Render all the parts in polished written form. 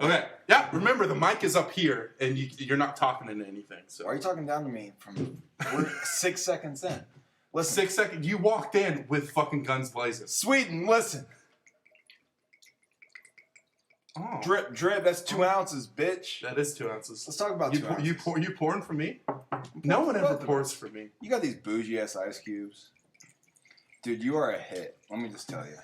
Okay. Yeah. Remember, the mic is up here, and you're not talking into anything. So. Why are you talking down to me? We're 6 seconds in. Listen, 6 seconds. You walked in with fucking guns blazing. Sweden, listen. Oh. Drip. That's 2 ounces, bitch. That is 2 ounces. Let's talk about 2 ounces. You pouring for me? No one ever pours for me. You got these bougie ass ice cubes, dude. You are a hit. Let me just tell you.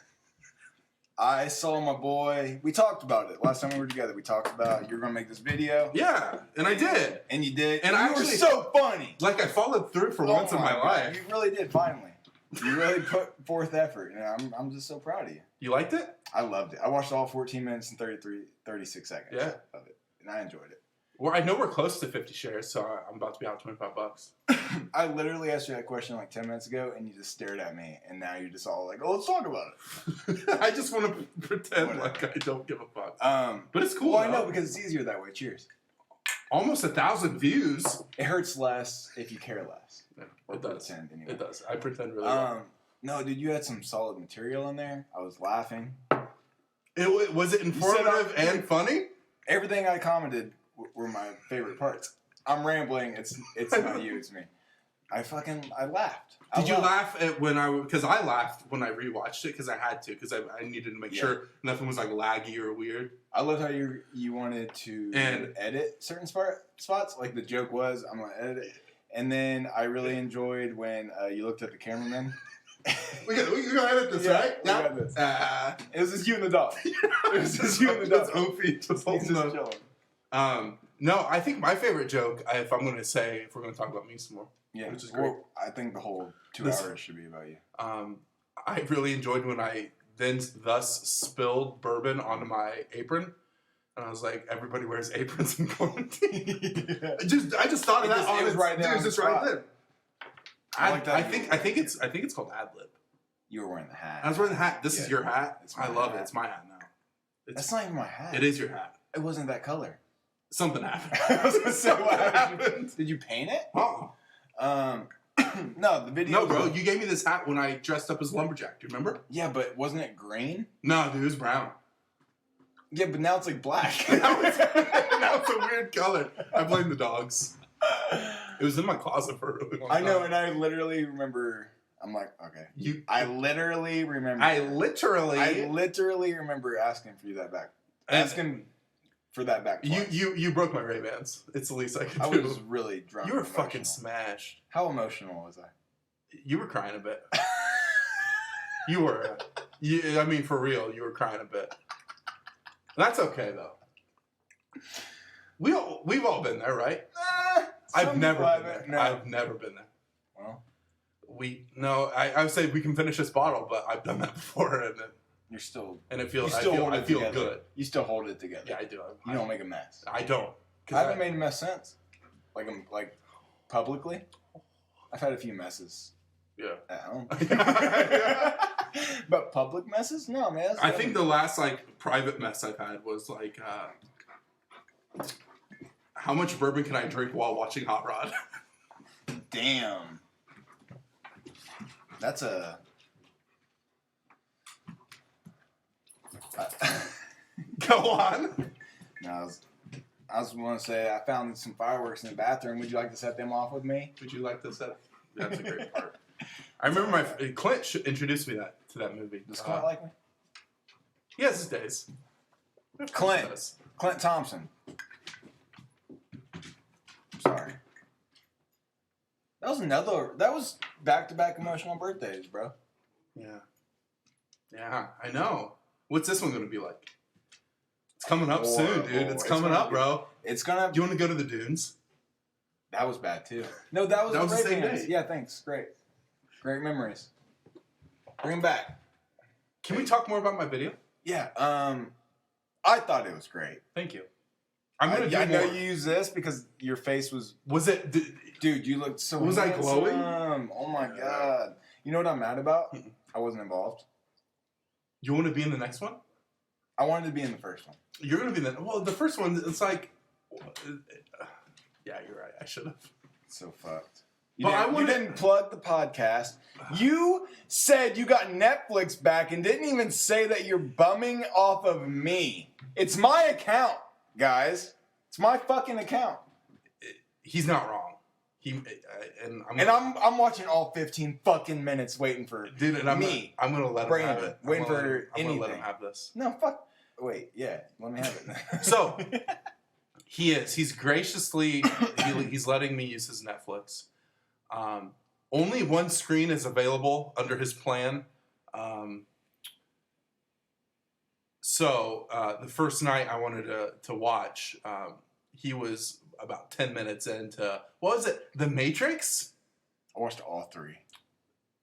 I saw my boy. We talked about it last time we were together. We talked about you were gonna make this video. Yeah, and I did. And you did. And you were so funny. Like I followed through for once in my life. You really did. Finally, you really put forth effort. And I'm just so proud of you. You liked it? I loved it. I watched all 14 minutes and 36 seconds. Yeah. Of it, and I enjoyed it. Well, I know we're close to 50 shares, so I'm about to be out $25. I literally asked you that question like 10 minutes ago, and you just stared at me, and now you're just all like, "Oh, let's talk about it." I just want to pretend like I don't give a fuck. But it's cool. Well, I know because it's easier that way. Cheers. Almost 1,000 views. It hurts less if you care less. Yeah, or it does. pretend anyway. It does. I pretend really well. No, dude, you had some solid material in there. I was laughing. Was it informative and funny? Everything I commented were my favorite parts. I'm rambling. It's not you. It's me. I laughed. Did you laugh at because I laughed when I rewatched it because I had to because I needed to make sure nothing was like laggy or weird. I loved how you wanted to edit certain spots. Like the joke was, I'm gonna edit it, and then I really enjoyed when you looked at the cameraman. we gonna edit this, right? Yeah. We got this. It was just you and the dog. It was just you and the dog. That's Opie just holding up. Chilling. No, I think my favorite joke, if we're going to talk about me some more, which is great. Well, I think the whole 2 hours should be about you. I really enjoyed when I thus spilled bourbon onto my apron. And I was like, everybody wears aprons in quarantine. Yeah. I just thought of that. It was right there. It was just right there. I think it's called ad lib. You were wearing the hat. I was wearing the hat. This is your hat. It's my I love hat. it. It's my hat now. That's not even my hat. It is your hat. It wasn't that color. Something happened. I was gonna say what happened. Did you paint it? No, the video. No, bro. You gave me this hat when I dressed up as lumberjack. Do you remember? Yeah, but wasn't it green? No, dude, it was brown. Yeah, but now it's like black. now it's a weird color. I blame the dogs. It was in my closet for a really long time. I know, and I literally remember. I'm like, okay. I literally remember asking for you that back. Asking for that back. Twice. You broke my Ray-Bans. It's the least I could do. I was really drunk. You were fucking smashed. How emotional was I? You were crying a bit. You were. I mean, for real, you were crying a bit. That's okay though. We've all been there, right? I've never been there. No. I've never been there. Well, I would say we can finish this bottle, but I've done that before, and you're still. And it feels. I feel good. You still hold it together. Yeah, I do. You don't make a mess. I don't. I haven't made a mess since. Like publicly. I've had a few messes. Yeah. At home. But public messes? No, man. I think the last private mess I've had was how much bourbon can I drink while watching Hot Rod? Damn. That's a. Go on. No, I was going to say I found some fireworks in the bathroom. Would you like to set them off with me? Would you like to set? That's a great part. I remember Clint introduced me to that movie. Does Clint like me? He has his days. Clint Thompson. Sorry. That was back-to-back emotional birthdays, bro. Yeah. Yeah, I know. What's this one going to be like? It's coming up soon, dude. It's coming up, bro. It's going to... Do you want to go to the dunes? That was bad, too. No, that was the same day. Yeah, thanks. Great memories. Bring them back. Can we talk more about my video? Yeah. I thought it was great. Thank you. I'm going to do more. I know you use this because your face was... Was it... Dude, you looked so Was handsome. I glowing? Oh, my God. You know what I'm mad about? I wasn't involved. You want to be in the next one? I wanted to be in the first one. You're going to be in the... Well, the first one, it's like... Yeah, you're right. I should have. So fucked. You didn't plug the podcast. You said you got Netflix back and didn't even say that you're bumming off of me. It's my account. guys. It's my fucking account. He's not wrong. I'm watching all 15 fucking minutes waiting for dude. And I'm gonna let him have it. Waiting for anything. I'm gonna let him have this. No, fuck. Wait, yeah, let me have it. So he's graciously he's letting me use his Netflix. Only one screen is available under his plan. So the first night I wanted to watch, he was about 10 minutes into, what was it? The Matrix? I watched all 3.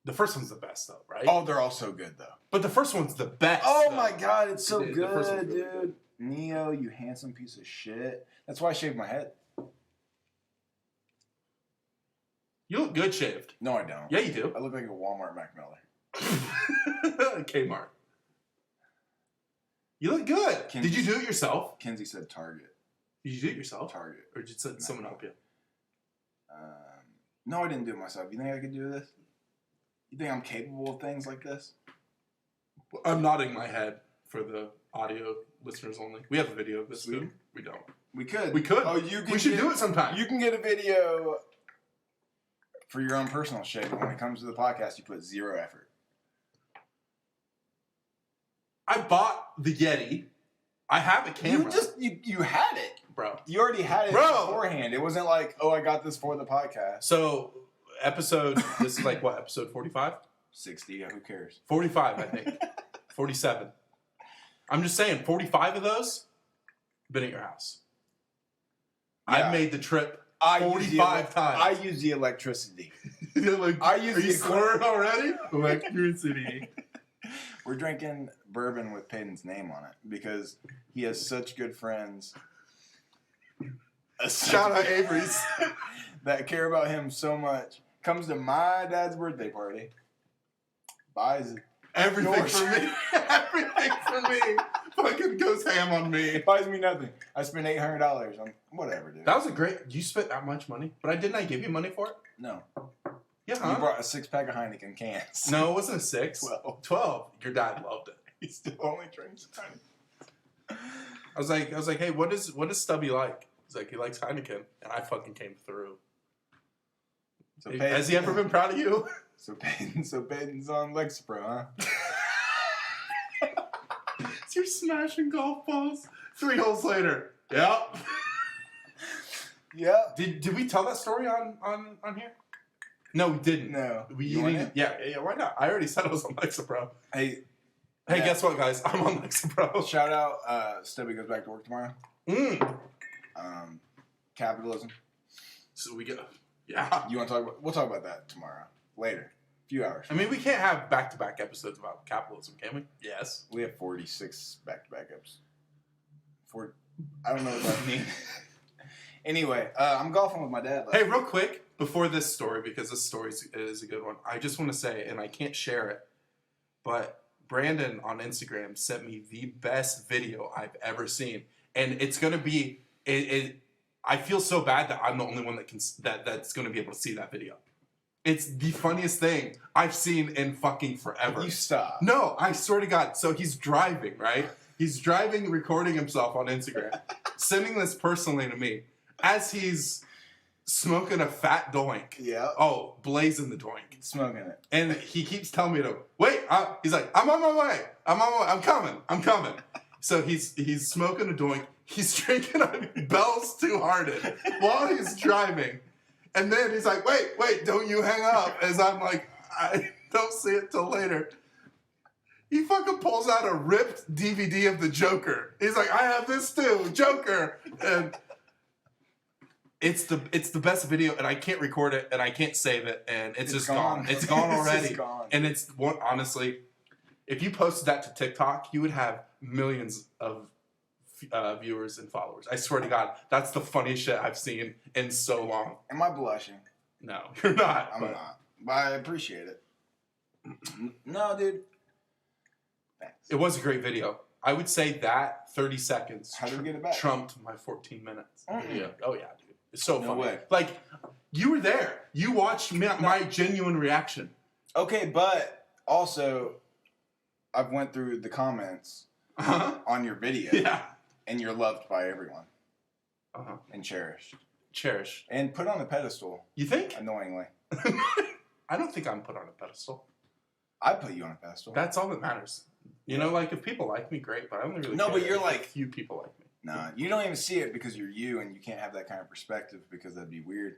The first one's the best though, right? Oh, they're all so good though. But the first one's the best. Oh though. my god, it's so The first one's good, really dude. good. Neo, you handsome piece of shit. That's why I shaved my head. You look good shaved. No, I don't. Yeah, you do. I look like a Walmart Mac Miller. Kmart. You look good. Did you do it yourself? Kenzie said Target. Did you do it yourself? Target. Or did someone help you? No, I didn't do it myself. You think I could do this? You think I'm capable of things like this? I'm nodding my head for the audio listeners only. We have a video of this too. We don't. We could. We could. Oh, you can. We should do it sometime. You can get a video for your own personal shave, but when it comes to the podcast, you put 0 effort. I bought the Yeti. I have a camera. You had it. Bro. You already had it Bro. beforehand. It wasn't like, oh, I got this for the podcast. So, this is like what, episode 45? 60, who cares? 45, I think. 47. I'm just saying, 45 of those, been at your house. Yeah. I've made the trip I 45 times. I use the electricity. Like, I use are the you slurring already? Electricity. We're drinking bourbon with Peyton's name on it because he has such good friends. Shout out Avery's. That care about him so much. Comes to my dad's birthday party. Buys Everything for me. Everything for me. Fucking goes ham on me. Buys me nothing. I spent $800 on whatever, dude. That was a great. You spent that much money, but didn't I give you money for it? No. Yeah, You huh? brought a 6-pack of Heineken cans. No, it wasn't a 6. 12. 12. Your dad loved it. He still only drinks Heineken. I was like, hey, what does Stubby like? He's like, he likes Heineken, and I fucking came through. So Has he ever been proud of you? So Peyton's on Lexapro, huh? So you're smashing golf balls 3 holes later. Yep. Yeah. Did we tell that story on here? No, we didn't. No. We You want didn't. Yeah. Why not? I already said I was on Lexapro. Hey, Hey, yeah. guess what, guys? I'm on Lexapro. Shout out, Stubby goes back to work tomorrow. Capitalism. So we go. Yeah. You want to talk about? We'll talk about that tomorrow. Later. A few hours. I mean, we can't have back-to-back episodes about capitalism, can we? Yes. We have 46 back-to-back episodes. I don't know what that means. Anyway, I'm golfing with my dad. Hey, real quick, before this story, because this story is a good one, I just want to say, and I can't share it, but Brandon on Instagram sent me the best video I've ever seen. And it's going to be... I feel so bad that I'm the only one that's going to be able to see that video. It's the funniest thing I've seen in fucking forever. You stop. No, I swear to God. So he's driving, right? He's driving, recording himself on Instagram, sending this personally to me as he's smoking a fat doink. Yeah. Oh, blazing the doink. Smoking it. And he keeps telling me to wait. He's like, I'm on my way. I'm coming. So he's smoking a doink. He's drinking a Bell's Two Hearted while he's driving. And then he's like, wait, don't you hang up. As I'm like, I don't see it till later. He fucking pulls out a ripped DVD of the Joker. He's like, I have this too, Joker. And it's the best video, and I can't record it, and I can't save it, and it's just gone. It's gone already. It's just gone. And it's one, honestly, if you posted that to TikTok, you would have millions of viewers and followers. I swear to God, that's the funniest shit I've seen in so long. Am I blushing? No, you're not. I'm but not. But I appreciate it. No, dude. Thanks. It was a great video. I would say that 30 seconds How did we get it back? trumped my 14 minutes. Mm-mm. Yeah. Oh, yeah, dude. It's so No funny. way. Like, you were there. You watched my genuine reaction. Okay, but also, I've went through the comments Uh-huh. on your video. Yeah. and you're loved by everyone Uh-huh. and cherished Cherish. and put on a pedestal. You think? Annoyingly, I don't think I'm put on a pedestal. I put you on a pedestal. That's all that matters. You know, like if people like me, great, but I only really No, care but you're if like- a few people like me. Nah, you don't even see it because you're you, and you can't have that kind of perspective because that'd be weird.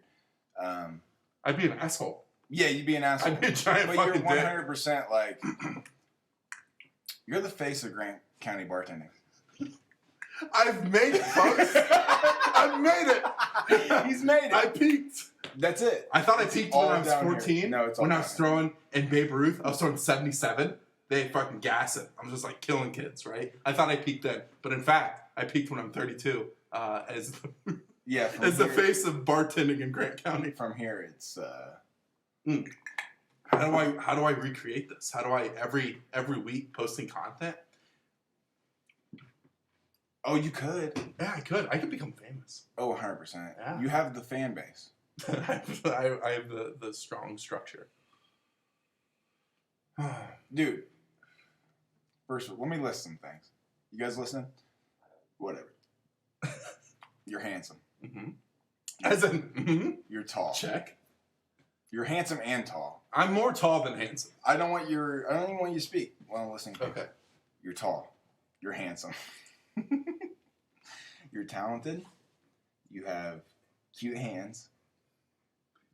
I'd be an asshole. Yeah, you'd be an asshole. I'd be a giant but you're fucking dick. 100% like you're the face of Grant County bartending. I've made it, folks. I've made it. He's made it. I peaked. That's it. I thought I It's peaked all when I was down here. 14. No, it's all when I down was here. throwing in Babe Ruth. I was throwing 77. They fucking gas it. I'm just like killing kids, right? I thought I peaked then, but in fact, I peaked when I'm 32 as Yeah, from as the here- face of bartending in Grant County. From here, it's How do I recreate this? How do I every week posting content? oh, you could. Yeah, I could. I could become famous. Oh, 100%. Yeah. You have the fan base. I have the strong structure. Dude, first, let me list some things. You guys listening? Whatever. You're handsome. Mm-hmm. As in, You're tall. check. You're handsome and tall. I'm more tall than handsome. I don't even want you to speak while I'm listening to you. Okay. You're tall. You're handsome. You're talented. You have cute hands.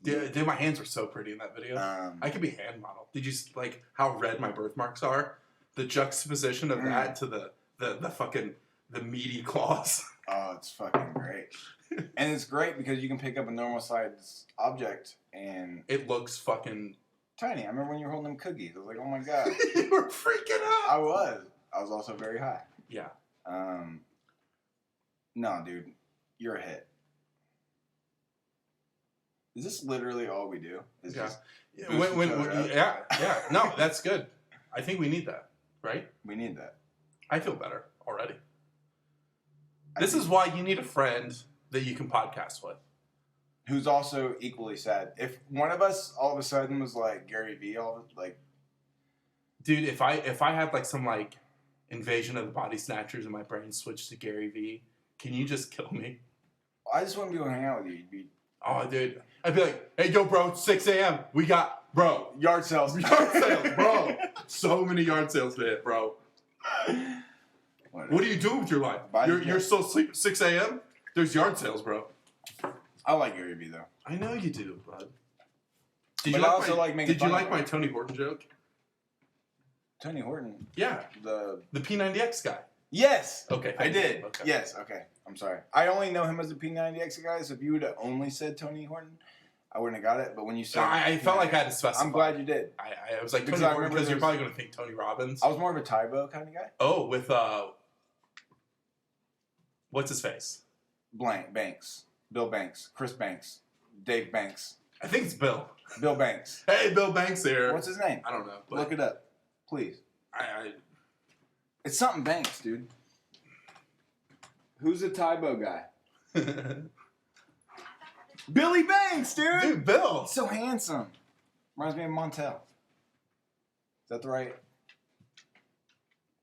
Dude, my hands were so pretty in that video. I could be hand model. Did you like how red my birthmarks are? The juxtaposition of that to the fucking the meaty claws. Oh, it's fucking great. And it's great because you can pick up a normal size object and It looks fucking. tiny. I remember when you were holding them cookies. I was like, oh my god. You were freaking out. I was also very high. Yeah. No, dude, you're a hit. Is this literally all we do? Is Yeah. just Yeah, boost each other up? yeah. No, that's good. I think we need that, right? we need that. I feel better already. I This think- is why you need a friend that you can podcast with. Who's also equally sad. If one of us all of a sudden was like Gary Vee, Dude, if I had like some like Invasion of the Body Snatchers and my brain switched to Gary Vee, can you just kill me? I just wouldn't be able to hang out with you. You'd be Oh, dude. I'd be like, hey, yo, bro, it's 6 a.m. We got, bro, yard sales. yard sales, bro. So many yard sales to hit, bro. What do you do with your life? You're still asleep at 6 a.m.? There's yard sales, bro. I like Gary Vee though. I know you do, bud. But I also like making Did you fun like of my it. Tony Horton joke? Tony Horton, Yeah, the the P90X guy. yes, Okay, I thank you. did. Okay. Yes, okay. I'm sorry. I only know him as the P90X guy. So if you would have only said Tony Horton, I wouldn't have got it. But when you said, I felt like I had to specify. I'm glad you did. I was like Because Tony I Horton remember because you're there's- probably going to think Tony Robbins. I was more of a Tybo kind of guy. Oh, with what's his face? Banks, Bill Banks, Chris Banks, Dave Banks, I think it's Bill. Bill Banks. Hey, Bill Banks here. What's his name? I don't know. But Look it up, please. I It's something Banks, dude. Who's the Tybo guy? Billy Banks, dude. dude, Bill. He's so handsome. Reminds me of Montel. Is that the right?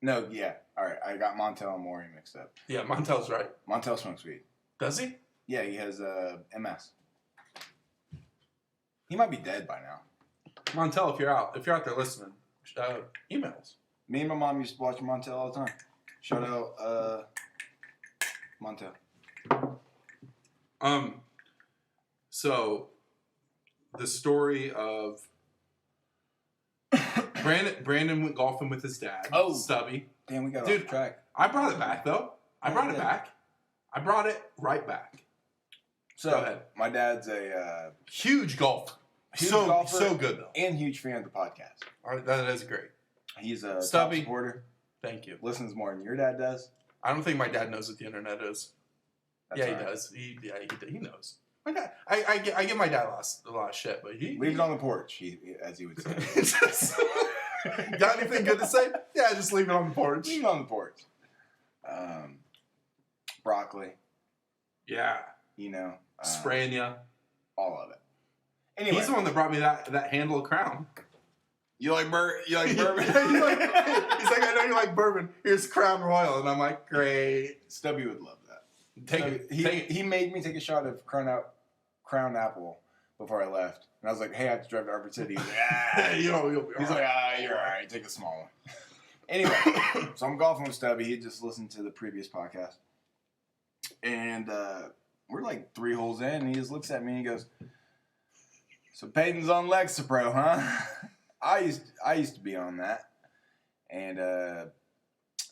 No, yeah. All right, I got Montel and Maury mixed up. Yeah, Montel's right. Montel smokes weed. Does he? Yeah, he has MS. He might be dead by now. Montel, if you're out there listening, emails. Me and my mom used to watch Montel all the time. Shout out Montel. So the story of Brandon went golfing with his dad. Oh. Stubby. Damn, we got Dude, off track. I brought it back though. I brought it Yeah. back. I brought it right back. So Go ahead. my dad's a Huge golf. Huge so golfer. so good though. and huge fan of the podcast. All right, that is great. He's a Stubby. top supporter. Thank you. Listens more than your dad does. I don't think my dad knows what the internet is. That's yeah, all he right. does. He knows. My dad, I give my dad a lot of shit, but he Leave it on the porch, as he would say. Got anything good to say? Yeah, just leave it on the porch. Leave it on the porch. Broccoli, Yeah, you know. spraying ya. All of it. Anyway, He's the one that brought me that handle of Crown. You like bourbon? he's like, I know you like bourbon. Here's Crown Royal, and I'm like, great. Stubby would love that. Take it. He made me take a shot of Crown Apple before I left, and I was like, "Hey, I have to drive to Arbor City." He's like, "Ah." You'll be He's all like, right. "You're all right. Take a small one." Anyway, so I'm golfing with Stubby. He just listened to the previous podcast, and we're like 3 holes in, and he just looks at me and he goes, "So Peyton's on Lexapro, huh?" I used to be on that, and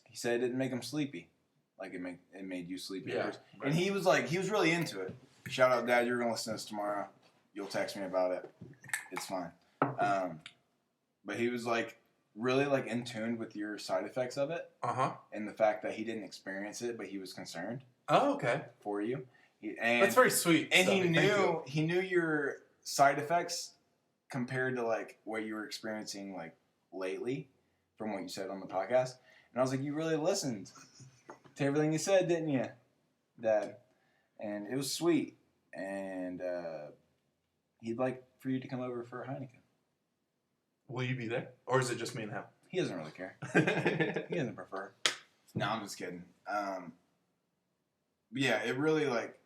he said it didn't make him sleepy, like it made you sleepy. Yeah, And he was really into it. Shout out, Dad. You're gonna listen to this tomorrow. You'll text me about it. It's fine. But he was like really like in tune with your side effects of it, and the fact that he didn't experience it, but he was concerned. Oh, okay. For you. That's very sweet. And Stubby. he knew your side effects compared to like what you were experiencing like lately from what you said on the podcast. And I was like, you really listened to everything you said, didn't you, Dad? And it was sweet. And he'd like for you to come over for a Heineken. Will you be there? Or is it just me and him? He doesn't really care. He doesn't prefer. No, I'm just kidding. But yeah, it really like...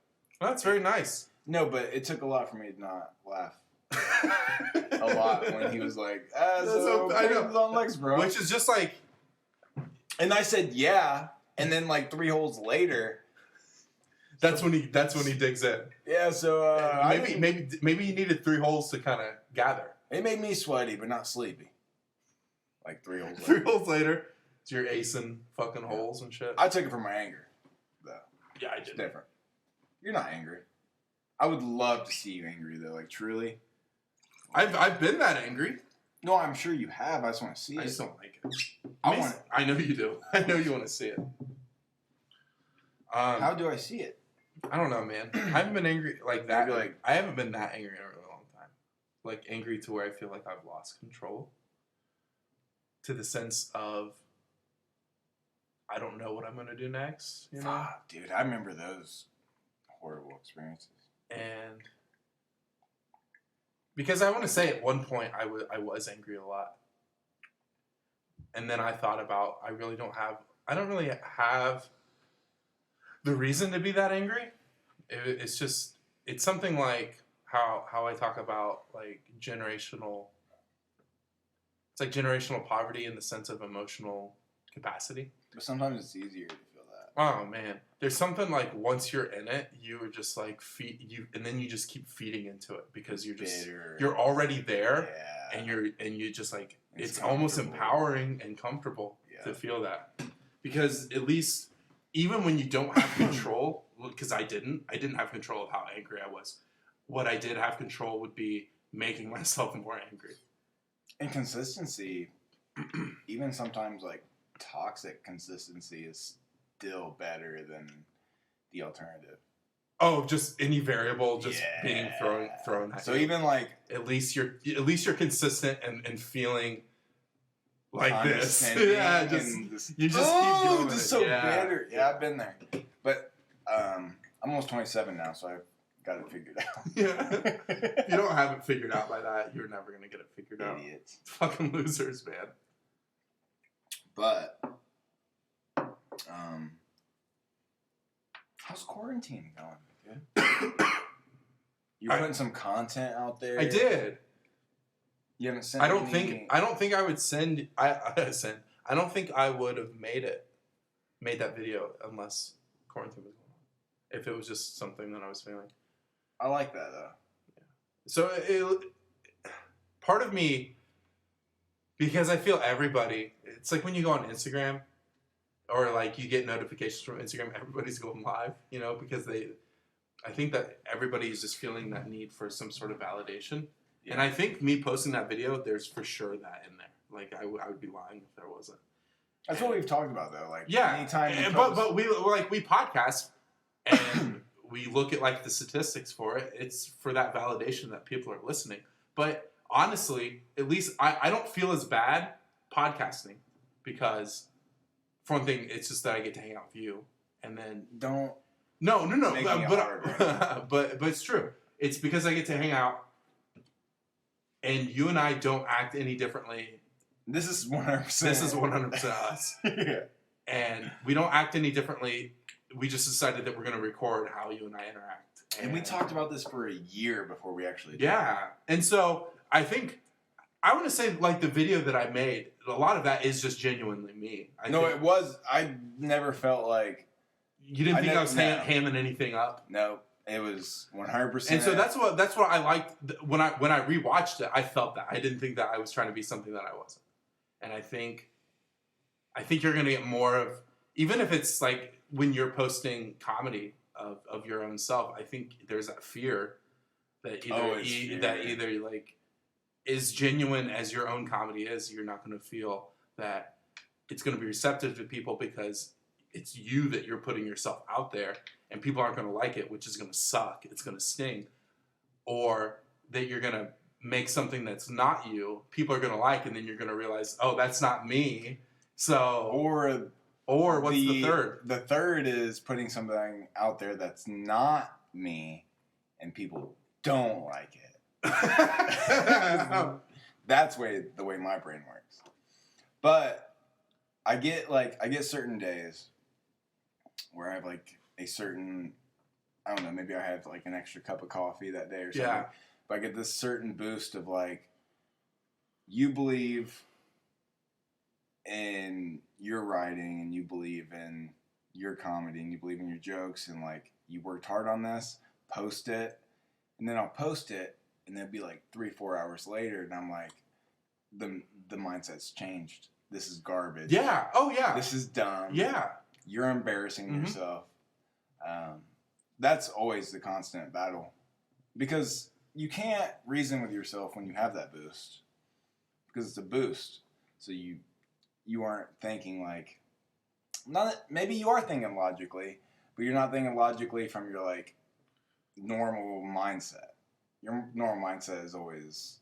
Well, that's very nice. No, but it took a lot for me to not laugh. A lot when he was like, so I know. on legs, bro. Which is just like... And I said, yeah. And then like 3 holes later... That's when he digs in. Yeah, so... maybe you needed 3 holes to kind of gather. It made me sweaty, but not sleepy. Like 3 holes later. 3 holes later, you're acing fucking holes and shit. I took it from my anger, though. Yeah, I It's did. different. You're not angry. I would love to see you angry, though. Like, truly. I've been that angry. No, I'm sure you have. I just want to see I it. just don't like it. I know you do. I know you want to see it. How do I see it? I don't know, man. I haven't been angry like that. Maybe like- I haven't been that angry in a really long time. Like angry to where I feel like I've lost control. To the sense of I don't know what I'm gonna do next. You know, Fuck, dude, I remember those horrible experiences. and because I want to say at one point I was angry a lot, and then I thought about I don't really have the reason to be that angry. It's something like how I talk about like generational. It's like generational poverty in the sense of emotional capacity. But sometimes it's easier to feel that. Oh man, there's something like once you're in it, you are just like and then you just keep feeding into it because you're already there, Yeah. and you just like it's comfortable. almost empowering and comfortable to feel that, because at least even when you don't have control, because I didn't have control of how angry I was. What I did have control would be making myself more angry. And consistency, even sometimes like toxic consistency is still better than the alternative. Oh, just any variable just being thrown at So you. even like at least you're consistent and feeling like this. condescending Yeah, and you just keep doing just it. so Yeah. bitter. Yeah, I've been there. But I'm almost 27 now, so I've got it figured out. Yeah. If you don't have it figured out by that, you're never gonna get it figured out. Idiots. Fucking losers, man. But how's quarantine going? Dude? You're putting some content out there. I did. You haven't sent. I don't think I would send. I don't think I would have made that video unless quarantine was going on. If it was just something that I was feeling. I like that though. So part of me, because I feel everybody. It's like when you go on Instagram, or like you get notifications from Instagram. Everybody's going live, you know, because I think that everybody is just feeling that need for some sort of validation. Yeah. And I think me posting that video, there's for sure that in there. Like I would be lying if there wasn't. That's what we've talked about though. Like anytime, but we podcast and we look at like the statistics for it. It's for that validation that people are listening. But honestly, at least I don't feel as bad podcasting because for one thing, it's just that I get to hang out with you, and then don't. No. But it's true. It's because I get to hang out. and you and I don't act any differently. This is 100%. This is 100% us. Yeah. And we don't act any differently. We just decided that we're going to record how you and I interact. And we talked about this for a year before we actually did. Yeah. And so I think, I want to say, like, the video that I made, a lot of that is just genuinely me. It was. I never felt like... You didn't think I was hamming anything up? No. It was 100%. And so that's what I liked. When I rewatched it, I felt that. I didn't think that I was trying to be something that I wasn't. And I think you're going to get more of, even if it's like when you're posting comedy of your own self, I think there's that fear that either like is genuine as your own comedy is, you're not going to feel that it's going to be receptive to people because it's you that you're putting yourself out there and people aren't going to like it, which is going to suck. It's going to sting. Or that you're going to make something that's not you, people are going to like, and then you're going to realize, oh, that's not me. So or what's the third? The third is putting something out there that's not me, and people don't like it. That's the way my brain works. But I get certain days where I have like a certain, I don't know, maybe I have like an extra cup of coffee that day or something. Yeah. But I get this certain boost of like, you believe in your writing and you believe in your comedy and you believe in your jokes and like you worked hard on this, post it, and then I'll post it and then it'll be like 3-4 hours later and I'm like, the mindset's changed. This is garbage. Yeah. Oh yeah. This is dumb. Yeah. You're embarrassing yourself. That's always the constant battle because you can't reason with yourself when you have that boost because it's a boost. So you aren't thinking like, maybe you are thinking logically, but you're not thinking logically from your like normal mindset. Your normal mindset is always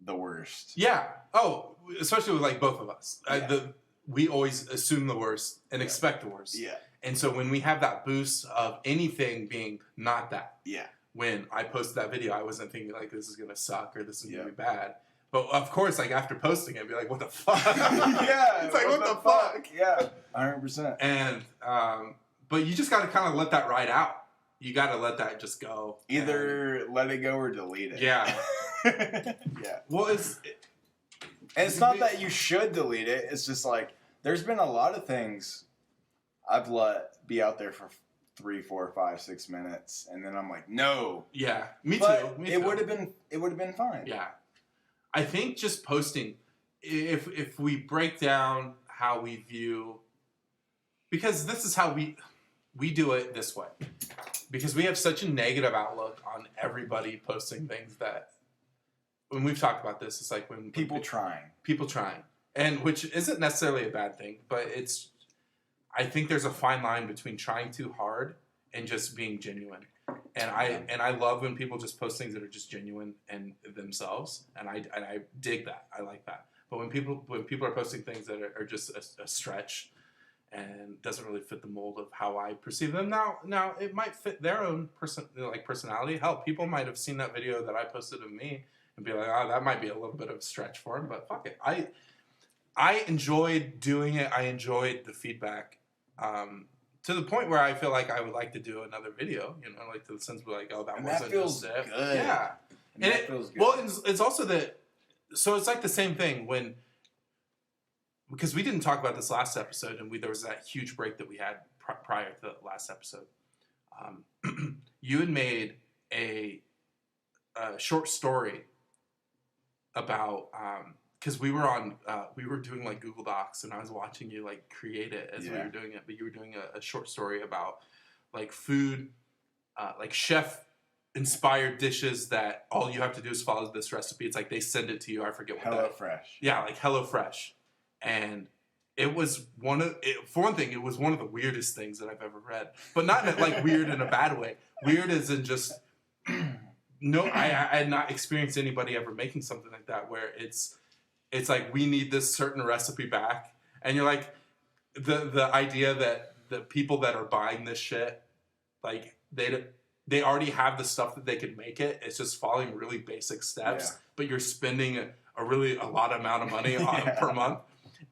the worst. Yeah. Oh, especially with like both of us. Yeah. We always assume the worst and expect the worst. Yeah. And so when we have that boost of anything being not that. Yeah. When I posted that video, I wasn't thinking like this is gonna suck or this is gonna Yeah. be bad. But of course, like after posting it, I'd be like, what the fuck? Yeah. It's like, what the fuck? Yeah. 100%. And but you just gotta kind of let that ride out. You gotta let that just go. Either let it go or delete it. Yeah. Yeah. Well, And it's not that you should delete it. It's just like there's been a lot of things I've let be out there for 3, 4, 5, 6 minutes, and then I'm like, no. Yeah, me But too. it would have been fine. Yeah, I think just posting. If we break down how we view, because this is how we do it this way, because we have such a negative outlook on everybody posting things that. When we've talked about this, it's like when people trying, and which isn't necessarily a bad thing, but I think there's a fine line between trying too hard and just being genuine. And I love when people just post things that are just genuine and themselves, and I dig that. I like that. But when people are posting things that are just a stretch and doesn't really fit the mold of how I perceive them, now it might fit their own personality. Hell, people might have seen that video that I posted of me and be like, oh, that might be a little bit of a stretch for him, but fuck it. I enjoyed doing it. I enjoyed the feedback to the point where I feel like I would like to do another video, like to the sense of like, oh, that wasn't feels just it. good. Yeah. And that feels good. Well, it's also that, so it's like the same thing because we didn't talk about this last episode and there was that huge break that we had prior to the last episode. You had made a short story about because we were doing like Google Docs and I was watching you like create it as we were doing it, but you were doing a short story about like food, like chef inspired dishes that all you have to do is follow this recipe. It's like they send it to you. I forget what HelloFresh. Yeah, like HelloFresh, and it was for one thing, it was one of the weirdest things that I've ever read, but not like weird in a bad way. Weird as in just. No, I had not experienced anybody ever making something like that where it's like we need this certain recipe back, and you're like the idea that the people that are buying this shit, like they already have the stuff that they could make it. It's just following really basic steps, Yeah. but you're spending a lot amount of money on Yeah. per month.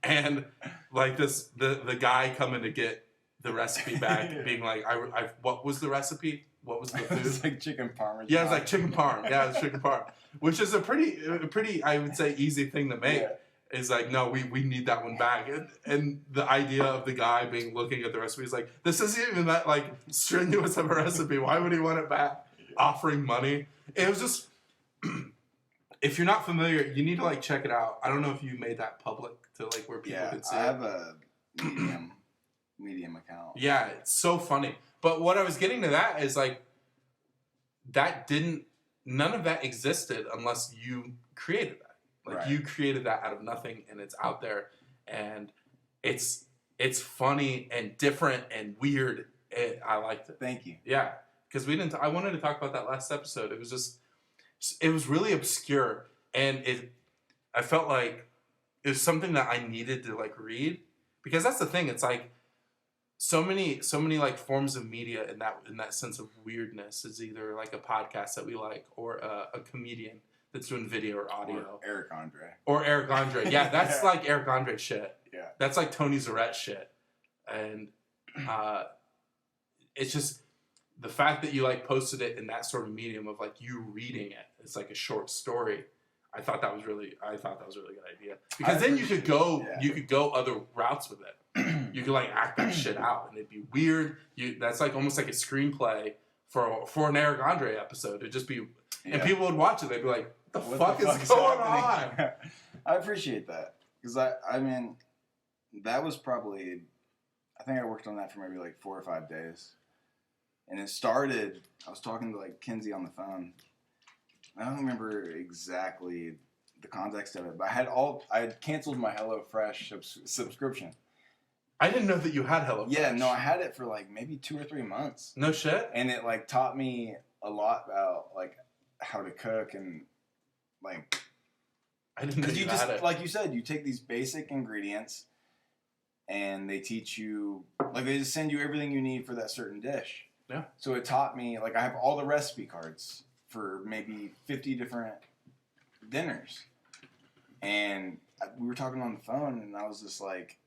And like the guy coming to get the recipe back, Yeah. being like, I what was the recipe? What was the food? It's like chicken parmesan. Yeah, it's like chicken parm. Yeah, it's chicken parm, which is a pretty, I would say, easy thing to make. Yeah. Is like, no, we need that one back. And the idea of the guy looking at the recipe is like, this isn't even that like strenuous of a recipe. Why would he want it back? Offering money. It was just, if you're not familiar, you need to like check it out. I don't know if you made that public to like where people could see I it. have a medium account. Yeah, it's so funny. But what I was getting to that is like, none of that existed unless you created that. Like Right. you created that out of nothing, and it's out there, and it's funny and different and weird. I liked it. Thank you. Yeah, because we didn't. I wanted to talk about that last episode. It was really obscure, and I felt like it was something that I needed to like read, because that's the thing. It's like so many like forms of media in that sense of weirdness is either like a podcast that we like, or a comedian that's doing video or audio. Or Eric Andre. Andre. Yeah, that's Yeah. like Eric Andre shit. Yeah. That's like Tony Zarrett shit. And it's just the fact that you like posted it in that sort of medium of like you reading it. It's like a short story. I thought that was really a good idea. Because then you could go other routes with it. You could like act that shit out, and it'd be weird. That's like almost like a screenplay for an Eric Andre episode. It'd just be, and people would watch it. They'd be like, "What the fuck is going on?" I appreciate that, because I mean, that was probably, I think I worked on that for maybe like 4 or 5 days, and it started. I was talking to like Kinsey on the phone. I don't remember exactly the context of it, but I had canceled my HelloFresh subscription. I didn't know that you had HelloFresh. Yeah, no, I had it for like maybe 2 or 3 months. No shit? And it like taught me a lot about like how to cook, and like, I didn't know because you you had just, it. like you said, you take these basic ingredients and they teach you, like they just send you everything you need for that certain dish. Yeah. So it taught me, like I have all the recipe cards for maybe 50 different dinners. And we were talking on the phone, and I was just like,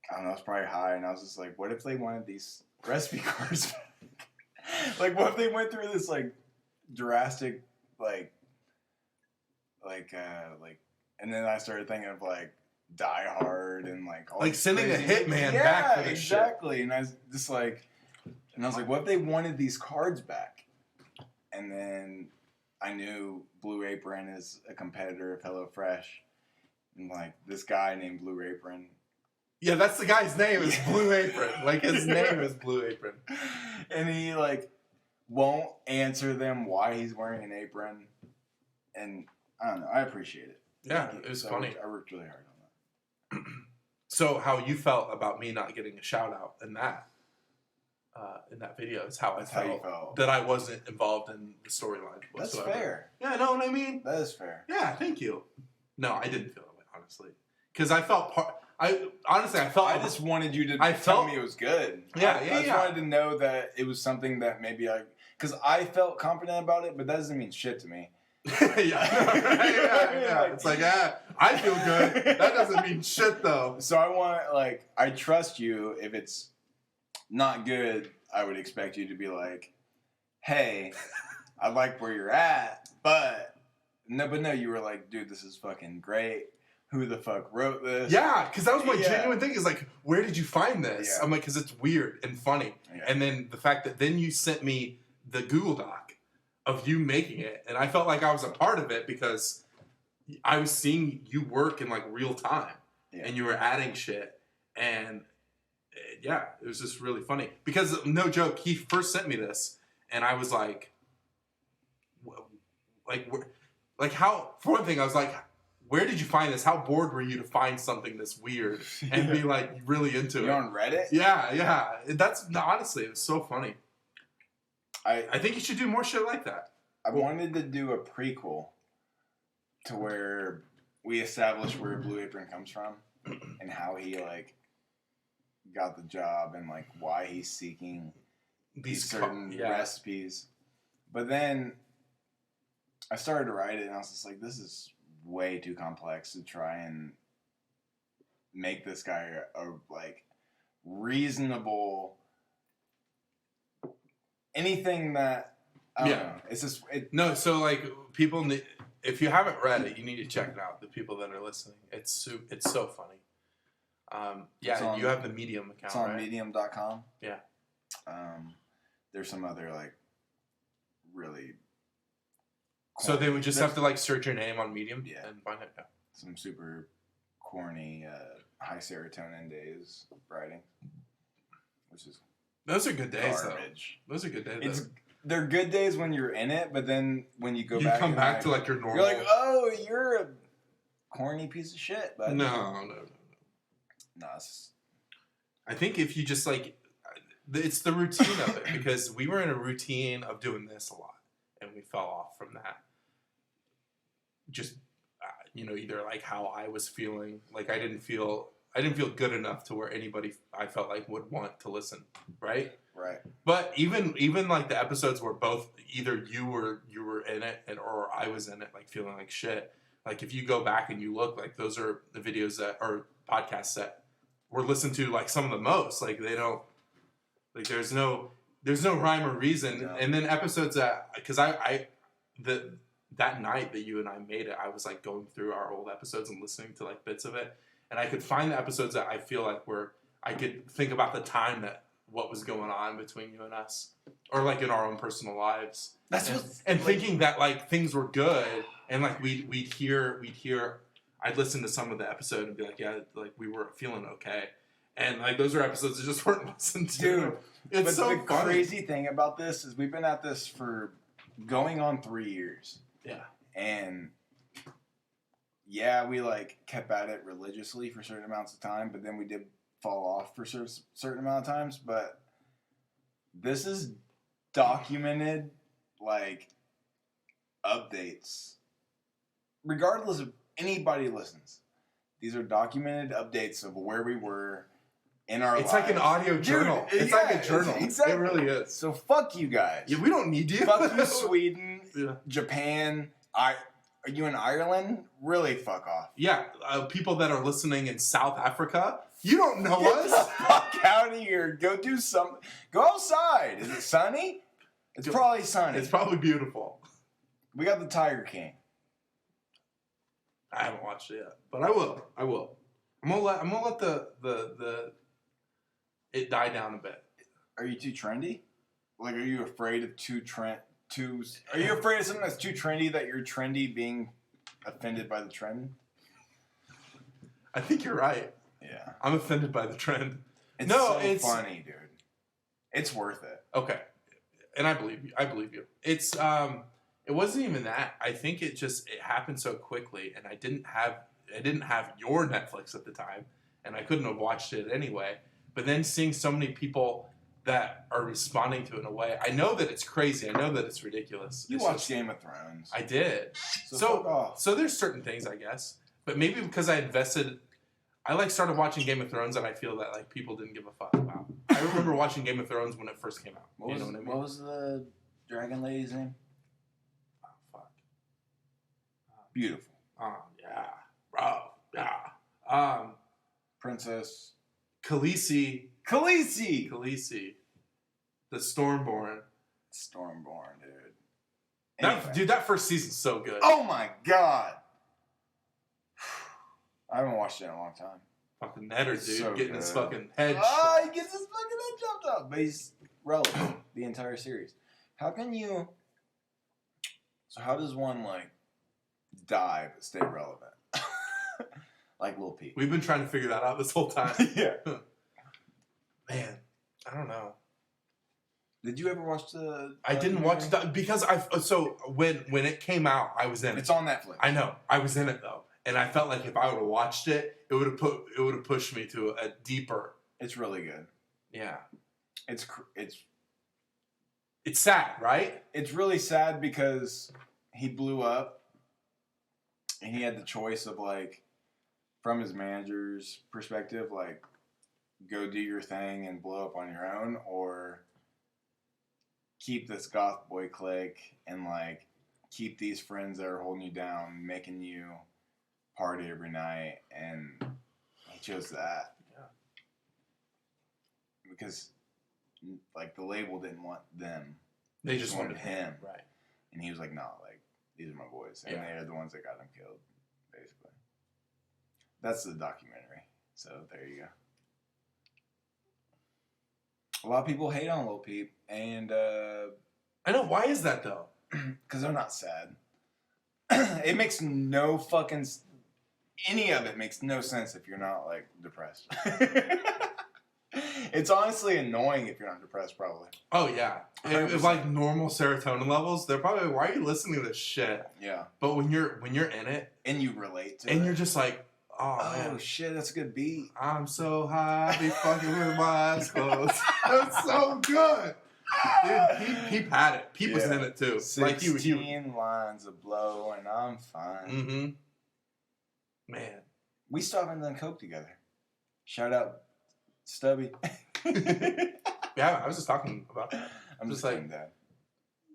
I don't know, I was probably high, and I was just like, what if they wanted these recipe cards back? Like, what if they went through this, like, drastic, and then I started thinking of, like, Die Hard and, like, all Like these sending a crazy- hitman yeah, back for this exactly. And I was just like, what if they wanted these cards back? And then I knew Blue Apron is a competitor of HelloFresh. And, like, this guy named Blue Apron. Yeah, that's the guy's name is Blue Apron. Like his name is Blue Apron. And he like won't answer them why he's wearing an apron. And I don't know, I appreciate it. Yeah, it was funny. I worked really hard on that. So how you felt about me not getting a shout out in that video is how That's I how you felt, felt. that I wasn't involved in the storyline That's whatsoever. fair. Yeah, I know what I mean? That is fair. Yeah, thank you. No, I didn't feel that way, honestly. Because I felt I felt I just wanted you to I tell felt- me it was good. Yeah, I just wanted to know that it was something that maybe because I felt confident about it, but that doesn't mean shit to me. yeah. It's like, I feel good. That doesn't mean shit, though. So I want, I trust you. If it's not good, I would expect you to be like, hey, I like where you're at, but no, you were like, dude, this is fucking great. Who the fuck wrote this? Yeah, because that was my Yeah. genuine thing. Is like, where did you find this? Yeah. I'm like, because it's weird and funny. Yeah. And then the fact that then you sent me the Google Doc of you making it, and I felt like I was a part of it because I was seeing you work in like real time, Yeah. and you were adding shit, and yeah, it was just really funny. Because no joke, he first sent me this, and I was like, how? For one thing, I was like, where did you find this? How bored were you to find something this weird and be like really into You it? on Reddit? Yeah. That's honestly, it was so funny. I I think you should do more shit like that. wanted to do a prequel to where we establish where Blue Apron comes from and how he got the job and why he's seeking these certain recipes. But then I started to write it, and I was just like, this is way too complex to try and make this guy a like reasonable anything that I don't know. It's just no. So like people, if you haven't read it, you need to check it out. The people that are listening, it's so funny. You have the Medium account. It's on right? Medium.com. Yeah. There's some other like really. So they would just have to like search your name on Medium and find it. Yeah. Some super corny high serotonin days writing, which is those are good days garbage. Though. Those are good days. They're good days when you're in it, but then when you you come back to like your normal. You're like, oh, you're a corny piece of shit. But no. I think if you just like, it's the routine of it because we were in a routine of doing this a lot, and we fell off from that. Just either like how I was feeling, like I didn't feel good enough to where anybody I felt like would want to listen, right? Right. But even like the episodes where both either you were in it or I was in it, like feeling like shit. Like if you go back and you look, like those are the videos that are podcasts that were listened to like some of the most. Like they don't, like there's no rhyme or reason. No. And then episodes that because that night that you and I made it, I was like going through our old episodes and listening to like bits of it, and I could find the episodes that I feel like I could think about the time that what was going on between you and us, or like in our own personal lives. Thinking that like things were good, and like we'd hear. I'd listen to some of the episode and be like, yeah, like we were feeling okay, and like those are episodes that just weren't listened to. Dude, it's so the funny. Crazy thing about this is we've been at this for going on 3 years. Yeah, and yeah, we like kept at it religiously for certain amounts of time, but then we did fall off for certain amount of times. But this is documented, like updates, regardless of anybody listens. These are documented updates of where we were in our lives. It's like an audio journal. It's like a journal. Exactly. It really is. So fuck you guys. Yeah, we don't need you. Fuck you, Sweden, yeah. Japan. Are you in Ireland? Really, fuck off. Yeah, people that are listening in South Africa, you don't know Get us. the fuck out of here. Go do something. Go outside. Is it sunny? It's probably sunny. It's probably beautiful. We got the Tiger King. I haven't watched it yet, but I will. I'm gonna let the it die down a bit. Are you too trendy? Like, are you afraid of are you afraid of something that's too trendy that you're trendy being offended by the trend? I think you're right. Yeah. I'm offended by the trend. It's funny, dude. It's worth it. Okay. And I believe you. It's it wasn't even that. I think it happened so quickly, and I didn't have your Netflix at the time, and I couldn't have watched it anyway. But then seeing so many people that are responding to it in a way, I know that it's crazy. I know that it's ridiculous. You watched Game of Thrones. I did. So there's certain things, I guess, but maybe because I started watching Game of Thrones, and I feel that like people didn't give a fuck about. I remember watching Game of Thrones when it first came out. What was the dragon lady's name? Oh fuck. Beautiful. Oh yeah, bro. Yeah. Princess Khaleesi. The Stormborn. Dude. That first season's so good. Oh my god. I haven't watched it in a long time. Fucking Netter, dude. So getting good. his fucking head Oh, he gets his fucking head chopped off. But he's relevant the entire series. How does one, like, die but stay relevant? Like Lil Peep. We've been trying to figure that out this whole time. Yeah. Man, I don't know. Did you ever watch the... I didn't watch it because when it came out, I was in it. It's on Netflix. I know. I was in it, though. And I felt like if I would have watched it, it would have pushed me to a deeper... It's really good. Yeah. It's sad, right? It's really sad because he blew up and he had the choice of, like, from his manager's perspective, like, go do your thing and blow up on your own, or keep this goth boy clique and like keep these friends that are holding you down, making you party every night, and he chose that. Yeah. Because like the label didn't want them. They just wanted him. Right. And he was like, no, like these are my boys. And they're the ones that got him killed, basically. That's the documentary. So there you go. A lot of people hate on Lil Peep, and I know. Why is that though? because they're not sad. It makes no fucking any of it makes no sense if you're not like depressed. It's honestly annoying if you're not depressed, probably. Oh yeah, if like normal serotonin levels, they're probably why are you listening to this shit? Yeah. But when you're in it and you relate to and it, you're just like, oh man, shit, that's a good beat. I'm so high, I be fucking with my eyes closed. That's so good. Dude, Peep had it. Peep was in it too. 16 lines of blow and I'm fine. Mm-hmm. Man. We still haven't done coke together. Shout out Stubby. Yeah, I was just talking about that. I'm just like that.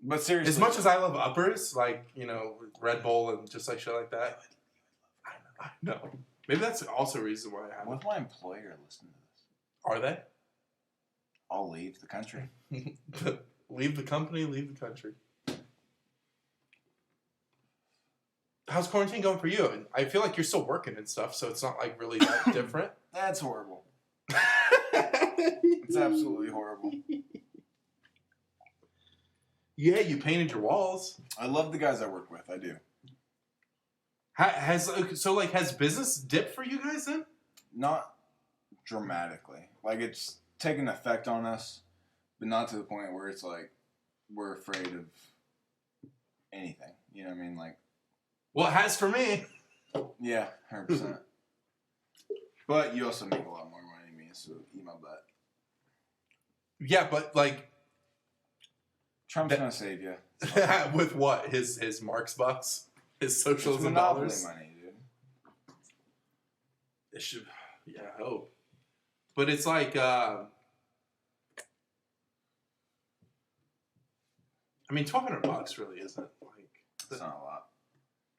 But seriously. As much as I love uppers, like, you know, Red Bull and just like shit like that. I know. Maybe that's also a reason why I haven't. What if my employer listened to this? Are they? I'll leave the country. Leave the company, leave the country. How's quarantine going for you? And I feel like you're still working and stuff, so it's not like really that different. That's horrible. It's absolutely horrible. Yeah, you painted your walls. I love the guys I work with. I do. Has business dipped for you guys then? Not dramatically. Like it's taken effect on us, but not to the point where it's like we're afraid of anything. You know what I mean? Like, well, it has for me. Yeah, 100%. But you also make a lot more money than me, so eat my butt. Yeah, but like Trump's gonna save you. with what? His Marx bucks, his socialism monopoly dollars. money, dude. It should. Yeah, I hope. But it's like. I mean, $1,200 really isn't like. It's not a lot.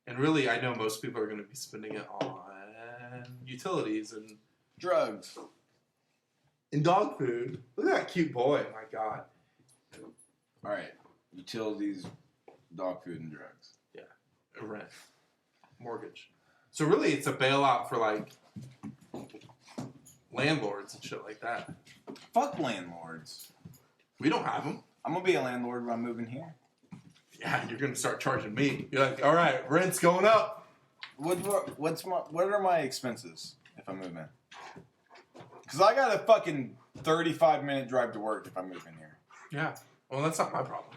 And really, I know most people are going to be spending it on utilities and drugs and dog food. Look at that cute boy! My God. All right, utilities, dog food, and drugs. Yeah, rent, mortgage. So really, it's a bailout for like landlords and shit like that. Fuck landlords. We don't have them. I'm gonna be a landlord when I'm moving here. Yeah, you're gonna start charging me. You're like, all right, rent's going up. What are my expenses if I move in? Because I got a fucking 35-minute drive to work if I move in here. Yeah, well, that's not my problem.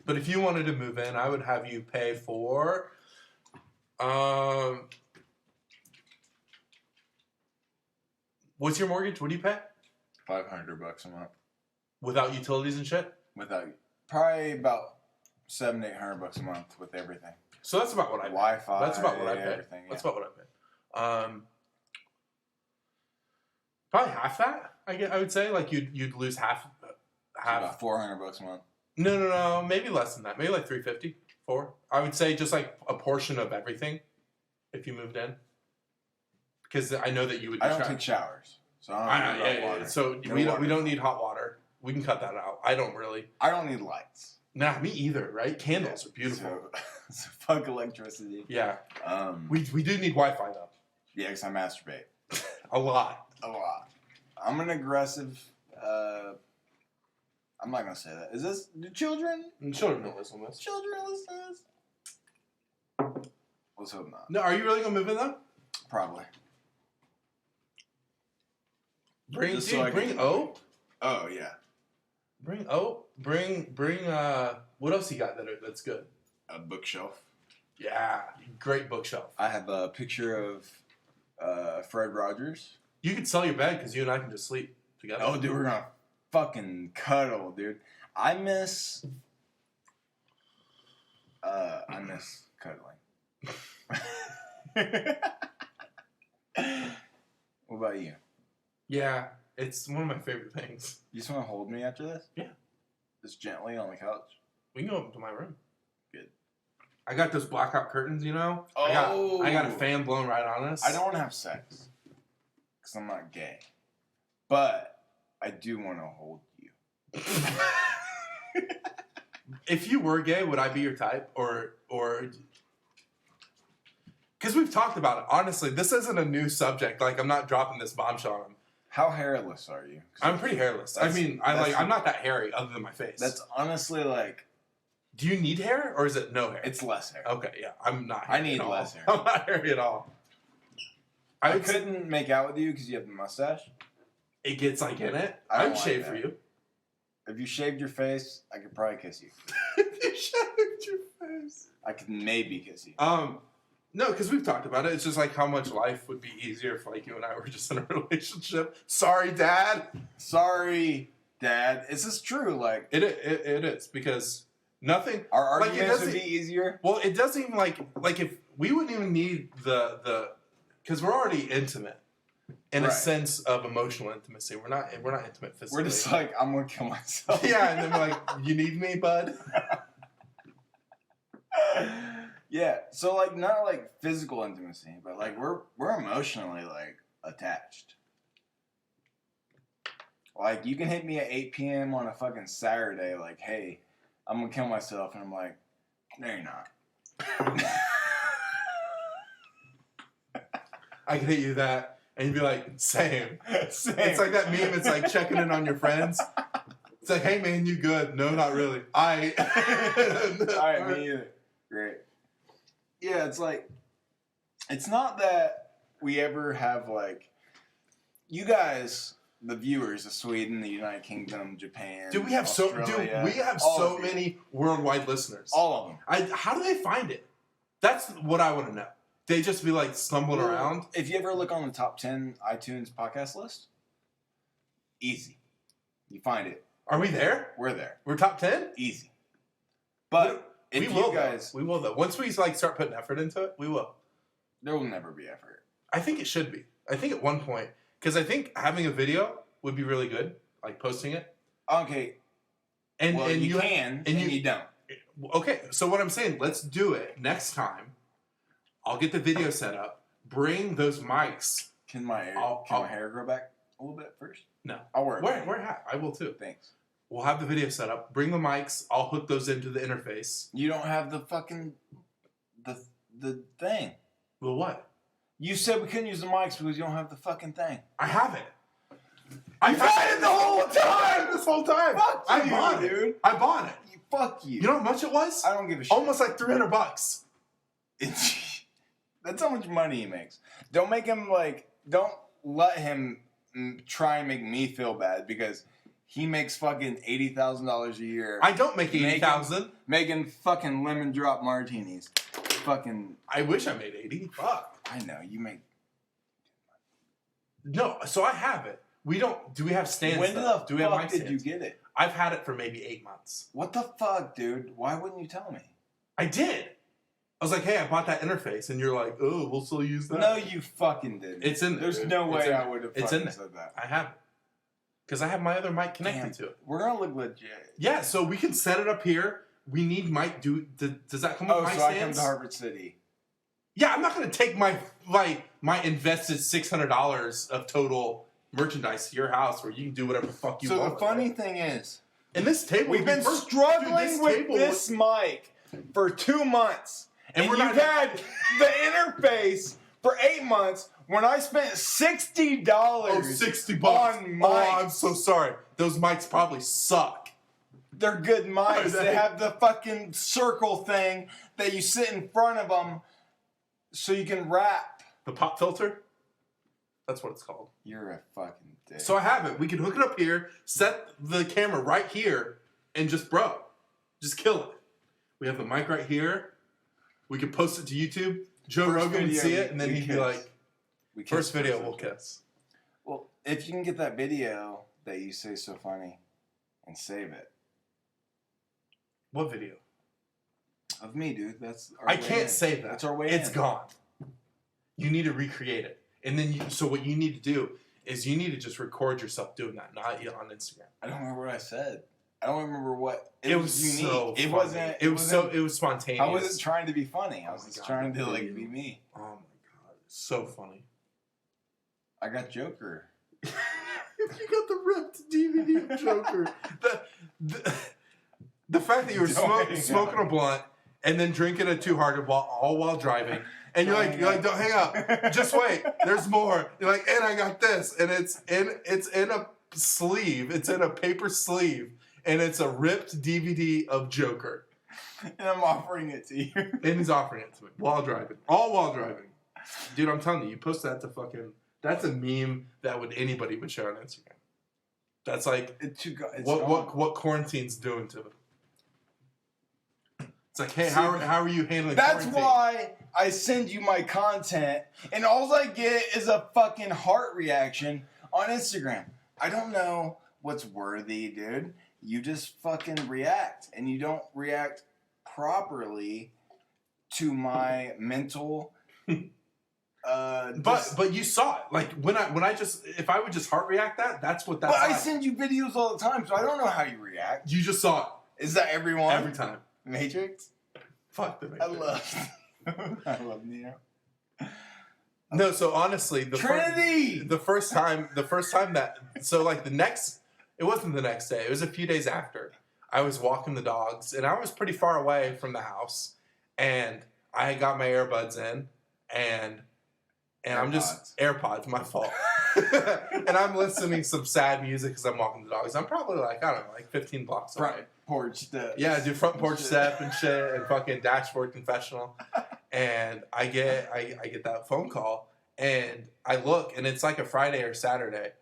But if you wanted to move in, I would have you pay for, what's your mortgage? What do you pay? $500 a month Without utilities and shit? without probably about $700-800 a month with everything. So that's about what I pay. Wi-Fi. That's about what I pay. Everything, yeah. That's about what I pay. Probably half that. I would say like you'd lose half. About $400 a month. No. Maybe less than that. Maybe like $350, $400. I would say just like a portion of everything, if you moved in. Because I know that you would. I don't take showers, so I don't need water. So we don't need hot water. We can cut that out. I don't really. I don't need lights. Nah, me either. Right? Candles are beautiful. So fuck electricity. Yeah. We do need Wi-Fi though. Yeah, because I masturbate. A lot. I'm an aggressive. I'm not gonna say that. Is this do children? Children don't listen to this. Children listen to this? Let's hope not. No, are you really gonna move in though? Probably. Bring bring O. Oh yeah. Bring O. Bring. What else you got that's good? A bookshelf. Yeah, great bookshelf. I have a picture of Fred Rogers. You could sell your bed because you and I can just sleep together. Oh, dude, we're gonna fucking cuddle, dude. I miss cuddling. What about you? Yeah, it's one of my favorite things. You just want to hold me after this? Yeah. Just gently on the couch. We can go up to my room. Good. I got those blackout curtains, you know? Oh. I got a fan blowing right on us. I don't want to have sex. Because I'm not gay. But I do want to hold you. If you were gay, would I be your type? Or because we've talked about it. Honestly, this isn't a new subject. Like, I'm not dropping this bombshell on him. How hairless are you? I'm pretty hairless. I mean, I'm not that hairy other than my face. That's honestly like... Do you need hair or is it no hair? It's less hair. Okay, yeah. I'm not I hairy need at all. less hair. I'm not hairy at all. I couldn't make out with you because you have the mustache. It gets like in it. I don't I'd like shave that. for you. If you shaved your face, I could probably kiss you. If you shaved your face. I could maybe kiss you. No, because we've talked about it. It's just like how much life would be easier if like you and I were just in a relationship. Sorry, Dad. Sorry, Dad. Is this true? Like It is because nothing. our like, arguments would doesn't- be easier. Well, it doesn't even like if we wouldn't even need the because we're already intimate in a Right. sense of emotional intimacy. We're not intimate physically. We're just like, I'm gonna kill myself. yeah, and then we're like, you need me, bud. Yeah. So like not like physical intimacy, but like we're emotionally like attached. Like you can hit me at 8 p.m. on a fucking Saturday, like, hey, I'm gonna kill myself, and I'm like, no, you're not. I could hit you that, and you'd be like, same. Same. It's like that meme. It's like checking in on your friends. It's like, hey man, you good? No, not really. Alright, me either. Great. Yeah, it's like, it's not that we ever have like, you guys, the viewers of Sweden, the United Kingdom, Japan, Dude, we have Australia, so all of you. many worldwide listeners. All of them. How do they find it? That's what I want to know. They just be like stumbling around. If you ever look on the top 10 iTunes podcast list, easy. You find it. Are we there? We're there. We're top 10? Easy. But if we will, you guys, though. We will though. Once we like start putting effort into it, we will. there will never be effort. I think it should be. I think at one point, because I think having a video would be really good, like posting it. Okay. And Well, and you can, and you don't. Okay, so what I'm saying, let's do it next time. I'll get the video set up. Bring those mics. Can my I'll- hair grow back a little bit first? No. I'll wear it. Wear a hat. I will too. Thanks. We'll have the video set up. Bring the mics. I'll hook those into the interface. You don't have the fucking the thing. Well, what? You said we couldn't use the mics because you don't have the fucking thing. I have it. I've had it the whole time. This whole time. Fuck I you, bought it, dude. I bought it. Fuck you. You know how much it was? I don't give a shit. Almost like $300. That's how much money he makes. Don't make him like. Don't let him try and make me feel bad because he makes fucking $80,000 a year. I don't make $80,000. Making fucking lemon drop martinis. Fucking. I wish I made 80. Fuck. I know you make. No, so I have it. We don't. Do we have stands? When though? the Do we have fuck mic did you stands? get it? I've had it for maybe 8 months. What the fuck, dude? Why wouldn't you tell me? I did. I was like, hey, I bought that interface, and you're like, oh, we'll still use that. No, you fucking didn't. It's in there. There's dude. no It's way in I there. would have It's in fucking there. said that. I have it. Because I have my other mic connected Damn. to it. We're gonna look legit. Yeah, so we can set it up here. We need mic. Does that come with Oh, mic so I come stands? to Harvard City. Yeah, I'm not going to take my invested $600 of total merchandise to your house where you can do whatever the fuck you So want. the funny thing is, and this table, we've would be been perfect. struggling Dude, with table this mic for 2 months, And and we're you've not- had the interface for 8 months. When I spent $60 Oh, $60. on mics. Oh, I'm so sorry. Those mics probably suck. They're good mics. Are They they? have the fucking circle thing that you sit in front of them so you can rap. The pop filter? That's what it's called. You're a fucking dick. So I have it. We can hook it up here, set the camera right here, and just kill it. We have the mic right here. We can post it to YouTube. Joe First Rogan would video, see it, and then we he'd be kiss. like, We kiss first video, first, we'll okay. kiss. Well, if you can get that video that you say so funny and save it. What video? Of me, dude. That's our I way can't in. save that. That's our way It's in. gone. You need to recreate it. And then, so what you need to do is you need to just record yourself doing that, not on Instagram. I don't remember what I said. I don't remember what. It was unique. so It funny. wasn't. It was spontaneous. I wasn't trying to be funny. I was Oh my just God, trying to dude. be me. Oh my god, so funny. I got Joker. You got the ripped DVD of Joker. The fact that you were smoking a blunt and then drinking it too hard all while driving, and you're like, don't hang up, just wait. There's more. You're like, and I got this, and it's in a sleeve. It's in a paper sleeve, and it's a ripped DVD of Joker. And I'm offering it to you. And he's offering it to me while driving, all while driving. Dude, I'm telling you, you post that to fucking. That's a meme that anybody would share on Instagram. That's like what quarantine's doing to them. It's like, hey, how are you handling That's quarantine? why I send you my content, and all I get is a fucking heart reaction on Instagram. I don't know what's worthy, dude. You just fucking react, and you don't react properly to my mental. But you saw it. Like when I just if I would just heart react that's what that's. But I like. send you videos all the time, so I don't know how you react. You just saw it. Is that everyone? Every time. Matrix? Fuck the Matrix. I love Neo. No, so honestly, Trinity. The first time that so like it wasn't the next day. It was a few days after. I was walking the dogs, and I was pretty far away from the house, and I had got my earbuds in, and I'm just AirPods, my fault. And I'm listening some sad music because I'm walking the dogs. I'm probably like, I don't know, like 15 blocks away. Front porch step. Yeah, do front porch step and shit and fucking dashboard confessional. And I get that phone call, and I look, and it's like a Friday or Saturday.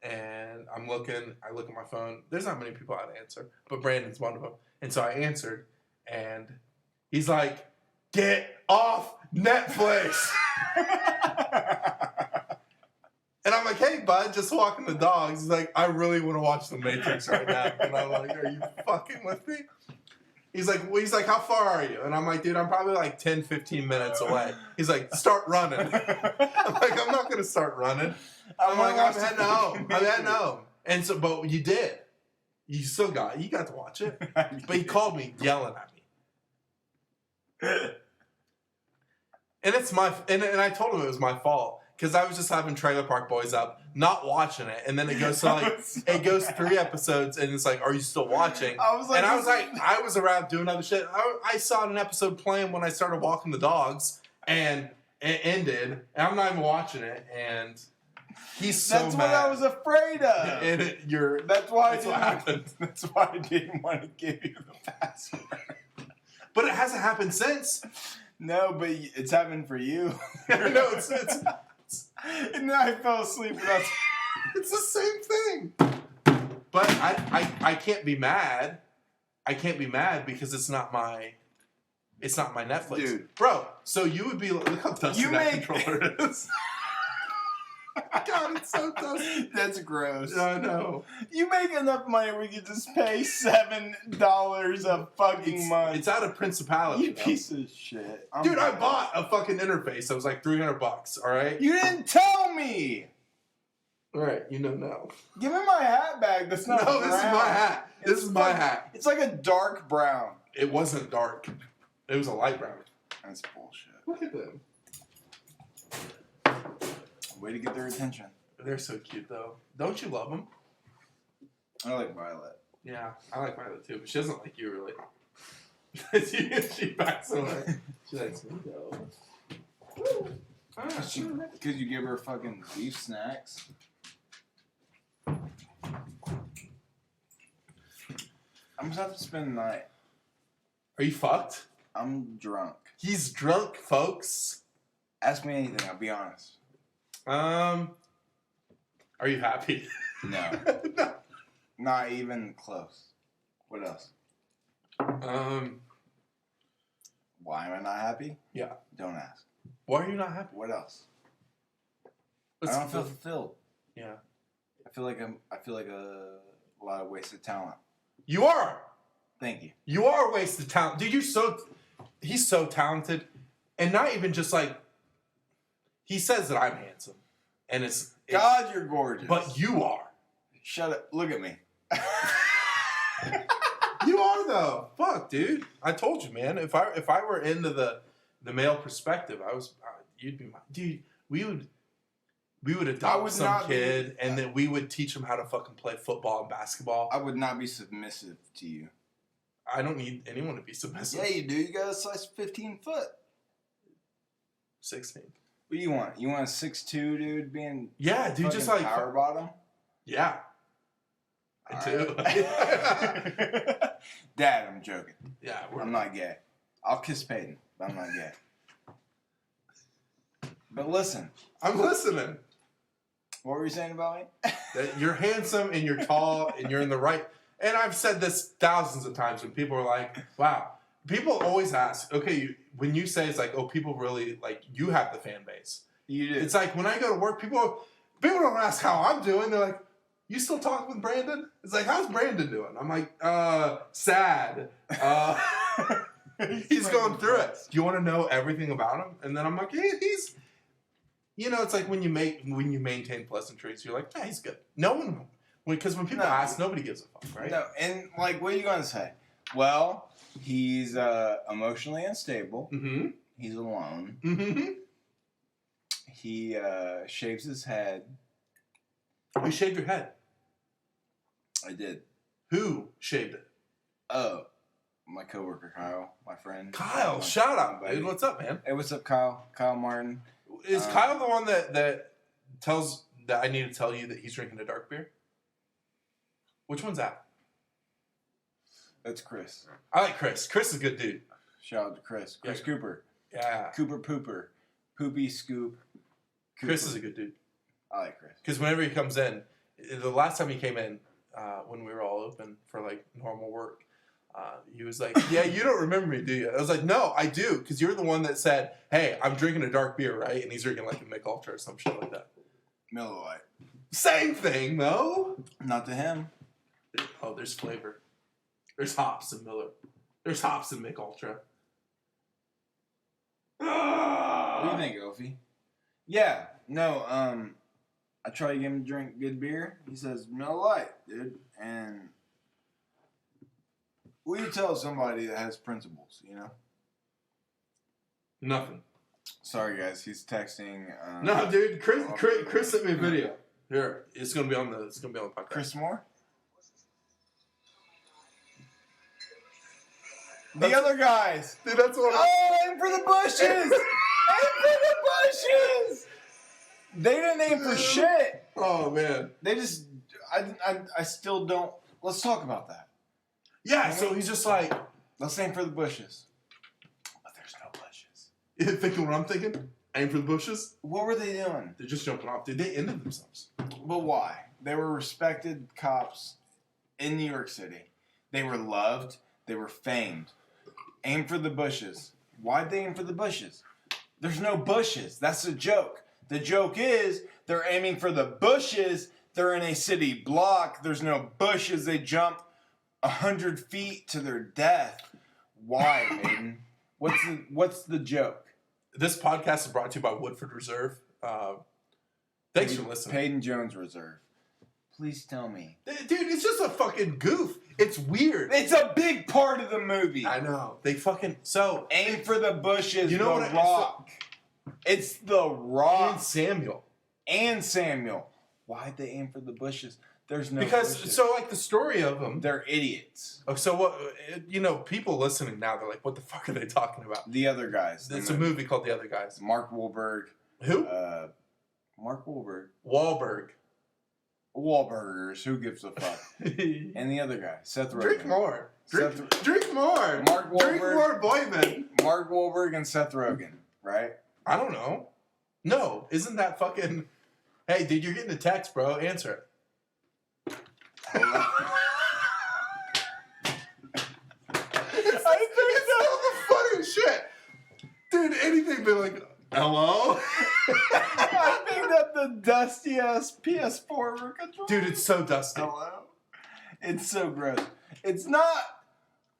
And I look at my phone. There's not many people I'd answer, but Brandon's one of them. And so I answered, and he's like, "Get off Netflix." And I'm like, "Hey, bud, just walking the dogs." He's like, "I really want to watch The Matrix right now." And I'm like, "Are you fucking with me?" He's like, "How far are you?" And I'm like, "Dude, I'm probably like 10, 15 minutes away." He's like, "Start running." I'm like, "I'm not going to start running." I'm heading home. I'm heading home. And so, but you did. You got to watch it. But he called me yelling at me. And it's and I told him it was my fault. Because I was just having Trailer Park Boys up, not watching it. And then it goes to like, it goes 3 episodes, and it's like, "Are you still watching?" I was around doing other shit. I saw an episode playing when I started walking the dogs, and it ended, and I'm not even watching it, and he's so That's mad. what I was afraid of. And That's what happened. That's why I didn't want to give you the password. But it hasn't happened since. No, but it's happened for you. No, it's And then I fell asleep without. It's the same thing. But I can't be mad. I can't be mad because it's not my Netflix. Dude. Bro, so you would be like, look how dusty that controller is. God, it's so dusty. That's gross. I know. You make enough money where you can just pay $7 a fucking month. It's out of Principality. You piece of shit. Dude, I bought a fucking interface. It was like $300, alright? You didn't tell me! Alright, you know now. Give me my hat back. That's not No, brown. this is my hat. This is my hat. It's like a dark brown. It wasn't dark. It was a light brown. That's bullshit. Look at them. Way to get their attention. They're so cute, though. Don't you love them? I like Violet. Yeah, I like Violet, too. But she doesn't like you, really. she backs away. She likes me, though. Because you give her fucking beef snacks. I'm just have to spend the night. Are you fucked? I'm drunk. He's drunk, folks. Ask me anything, I'll be honest. Are you happy? No. No. Not even close. What else? Why am I not happy? Yeah. Don't ask. Why are you not happy? What else? I don't feel fulfilled. Yeah. I feel like a lot of wasted talent. You are. Thank you. You are wasted talent. Dude, he's so talented. And not even just like, he says that I'm handsome. And it's God, you're gorgeous. But you are. Shut up. Look at me. though. Fuck, dude. I told you, man. If I were into the male perspective, you'd be my dude. We would adopt some kid, and then we would teach him how to fucking play football and basketball. I would not be submissive to you. I don't need anyone to be submissive. Yeah, you do. You got a size 15 foot. 16. What do you want? You want a 6'2", dude, being dude, just like power bottom? Yeah. I do. Dad, I'm joking. Yeah, I'm not gay. I'll kiss Peyton, but I'm not gay. But listen. I'm listening. What were you saying about me? That you're handsome and you're tall and you're in the right. And I've said this thousands of times when people are like, wow. People always ask, okay, when you say it's like, oh, people really, like, you have the fan base. You do. It's like when I go to work, people don't ask how I'm doing. They're like, you still talking with Brandon? It's like, how's Brandon doing? I'm like, sad. He's going through it. Do you want to know everything about him? And then I'm like, hey, he's, it's like when you maintain pleasantries, you're like, yeah, he's good. No one, because when people ask, nobody gives a fuck, right? No, and like, what are you going to say? Well, he's emotionally unstable. Mm-hmm. He's alone. Mm-hmm. He shaves his head. You shaved your head. I did. Who shaved it? Oh, my coworker Kyle, my friend. Kyle, shout out, dude. What's up, man? Hey, what's up, Kyle? Kyle Martin. Is Kyle the one that tells that I need to tell you that he's drinking a dark beer? Which one's that? That's Chris. I like Chris. Chris is a good dude. Shout out to Chris. Chris Cooper. Yeah. Cooper Pooper. Poopy Scoop. Cooper. Chris is a good dude. I like Chris. Because whenever he comes in, the last time he came in, when we were all open for like normal work, he was like, yeah, you don't remember me, do you? I was like, no, I do. Because you're the one that said, hey, I'm drinking a dark beer, right? And he's drinking like a Mick Ultra or some shit like that. Miller Lite. Same thing, though. Not to him. Oh, there's flavor. There's hops in Miller. There's hops in Mick Ultra. What do you think, Ophi? Yeah, no, I try to get him to drink good beer. He says, Miller Lite, dude. And what do you tell somebody that has principles, Nothing. Sorry, guys. He's texting. No, dude. Chris sent me a video. Here, it's gonna be on the podcast. Chris Moore. The other guys. Dude, that's what. Aim for the bushes. Aim for the bushes. They didn't aim for shit. Oh man. They just. I still don't. Let's talk about that. Yeah. So he's just like, let's aim for the bushes. But there's no bushes. You thinking what I'm thinking? Aim for the bushes? What were they doing? They're just jumping off. Dude, they ended themselves. But why? They were respected cops in New York City. They were loved. They were famed. Aim for the bushes. Why'd they aim for the bushes? There's no bushes. That's the joke. The joke is they're aiming for the bushes. They're in a city block. There's no bushes. They jump 100 feet to their death. Why, Hayden? What's the joke? This podcast is brought to you by Woodford Reserve. Thanks for listening. Peyton Jones Reserve. Please tell me. Dude, it's just a fucking goof. It's weird. It's a big part of the movie. I know. They fucking... Aim for the bushes, you know the Rock. It's the Rock. And Samuel. Why'd they aim for the bushes? There's no because, bushes. so like the story of them... They're idiots. Oh, so what... people listening now, they're like, what the fuck are they talking about? The Other Guys. It's a movie called The Other Guys. Mark Wahlberg. Who? Mark Wahlberg. Wahlbergers. Who gives a fuck? And the other guy, Seth Rogen. Drink more. Drink more. Mark Wahlberg. Drink more, Boyman. Mark Wahlberg and Seth Rogen, right? I don't know. No, isn't that fucking... Hey, dude, you're getting a text, bro. Answer it. It's all the funniest shit. Dude, anything but like, hello? I picked up the dusty ass PS4 remote control. Dude, it's so dusty. Hello? It's so gross. It's not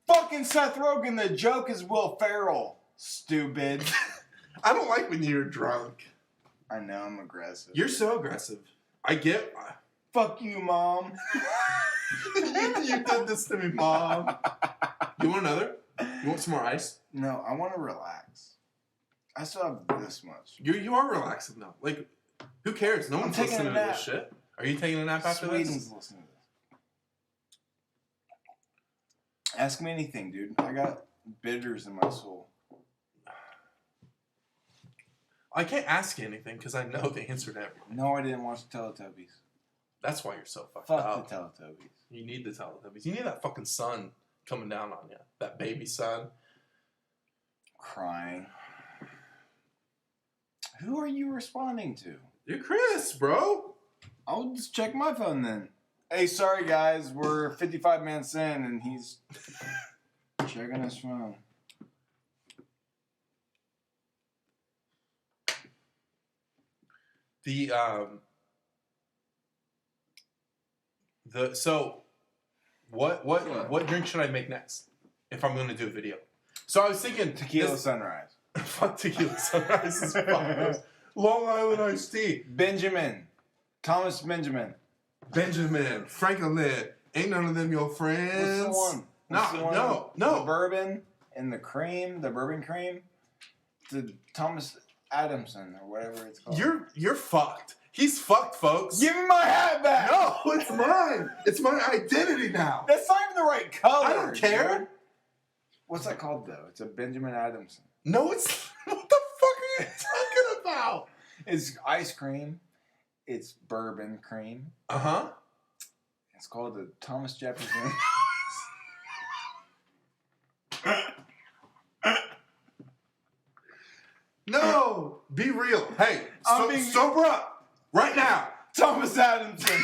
fucking Seth Rogen. The joke is Will Ferrell. Stupid. I don't like when you're drunk. I know, I'm aggressive. You're so aggressive. I get... Fuck you, Mom. you did this to me, Mom. You want another? You want some more ice? No, I want to relax. I still have this much. You are relaxing though. Like, who cares? No one's taking listening a to nap. this shit. Are you taking a nap after Sweden's this? listening to this. Ask me anything, dude. I got bitters in my soul. I can't ask you anything because I know the answer to everything. No, I didn't watch Teletubbies. That's why you're so fucked Fuck up. the Teletubbies. You need the Teletubbies. You need that fucking sun coming down on you. That baby sun. Crying. Who are you responding to? You're Chris, bro. I'll just check my phone then. Hey, sorry guys, we're 55 minutes in and he's checking his phone. So what drink should I make next if I'm going to do a video? So I was thinking Tequila Sunrise. Fuck tequila sunrise is fuck. Long Island iced tea. Benjamin. Thomas Benjamin. Benjamin. Franklin. Ain't none of them your friends. What's the one? What's the one? No. The bourbon and the cream, the bourbon cream. The Thomas Adamson or whatever it's called. You're fucked. He's fucked, folks. Give me my hat back! No, it's mine. It's my identity now. That's not even the right color. I don't care. Dude. What's that called though? It's a Benjamin Adamson. No, it's what the fuck are you talking about? It's ice cream. It's bourbon cream. Uh-huh. It's called the Thomas Jefferson. No, be real. Hey, I'm being- sober up right now. Thomas Adamson.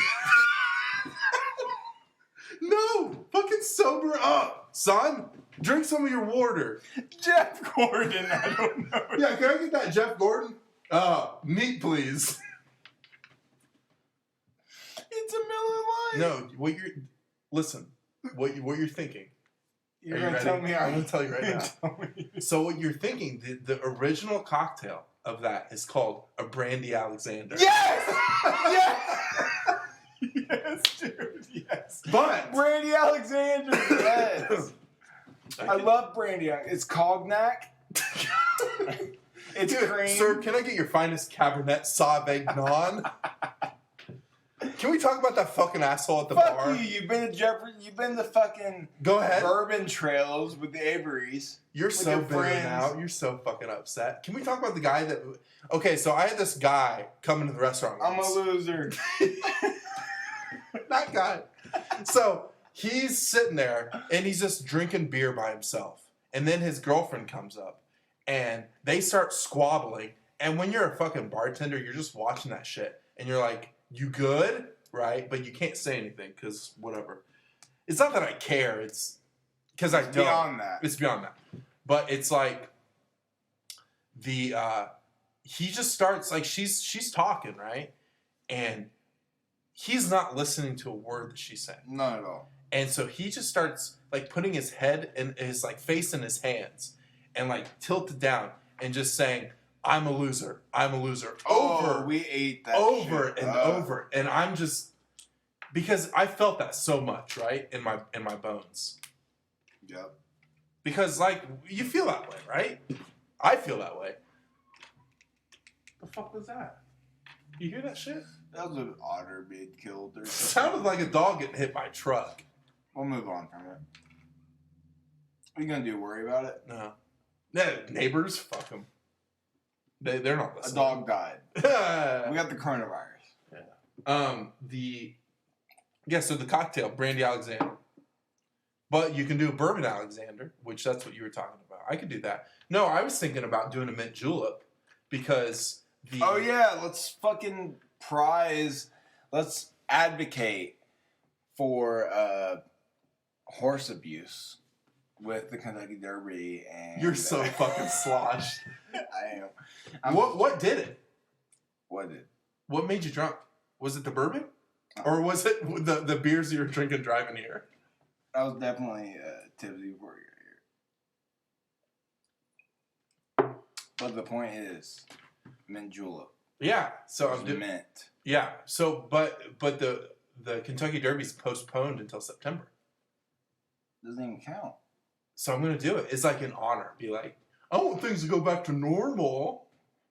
No, fucking sober up, son. Drink some of your water. Jeff Gordon. I don't know. Yeah, can I get that Jeff Gordon? Neat, please. It's a Miller Lite. No, listen. What you're thinking. You're Are you gonna ready? tell me. I'm gonna tell you right now. So what you're thinking, the original cocktail of that is called a Brandy Alexander. Yes! Yes! Yes, dude. Yes. But Brandy Alexander. Yes. I love Brandy. It's cognac. It's cream. Sir, can I get your finest Cabernet Sauvignon? Can we talk about that fucking asshole at the Fuck bar? you. You've been to Jeffrey. You've been to fucking Go ahead. bourbon trails with the Averys. You're with so your bitter friends. now. You're so fucking upset. Can we talk about the guy that... Okay, so I had this guy come into the restaurant I'm a once. loser. That guy. So he's sitting there and he's just drinking beer by himself. And then his girlfriend comes up and they start squabbling. And when you're a fucking bartender, you're just watching that shit. And you're like, you good? Right? But you can't say anything because whatever. It's not that I care. It's because I don't. Beyond that. It's beyond that. But it's like he just starts like she's talking, right? And he's not listening to a word that she's saying. Not at all. And so he just starts like putting his head and his like face in his hands and like tilted down and just saying, I'm a loser. I'm a loser. Oh, we ate that over shit and up. over. And I'm just because I felt that so much, right? In my bones. Yep. Because like you feel that way, right? I feel that way. The fuck was that? You hear that shit? That was an otter being killed or It something. sounded like a dog getting hit by a truck. We'll move on from it. What are you gonna do? Worry about it? No. Yeah, neighbors, fuck them. They're not A listening. dog died. We got the coronavirus. So the cocktail, Brandy Alexander. But you can do a bourbon Alexander, which that's what you were talking about. I could do that. No, I was thinking about doing a mint julep because Oh yeah, let's fucking let's advocate for horse abuse with the Kentucky Derby and You're so fucking sloshed. I am. What did it? What did? What made you drunk? Was it the bourbon? Or was it the beers you were drinking driving here? I was definitely tipsy before you got here. But the point is, mint julep. Yeah. So It was I'm doing mint. Yeah. So but the Kentucky Derby's postponed until September. Doesn't even count. So I'm gonna do it. It's like an honor. Be like, I want things to go back to normal.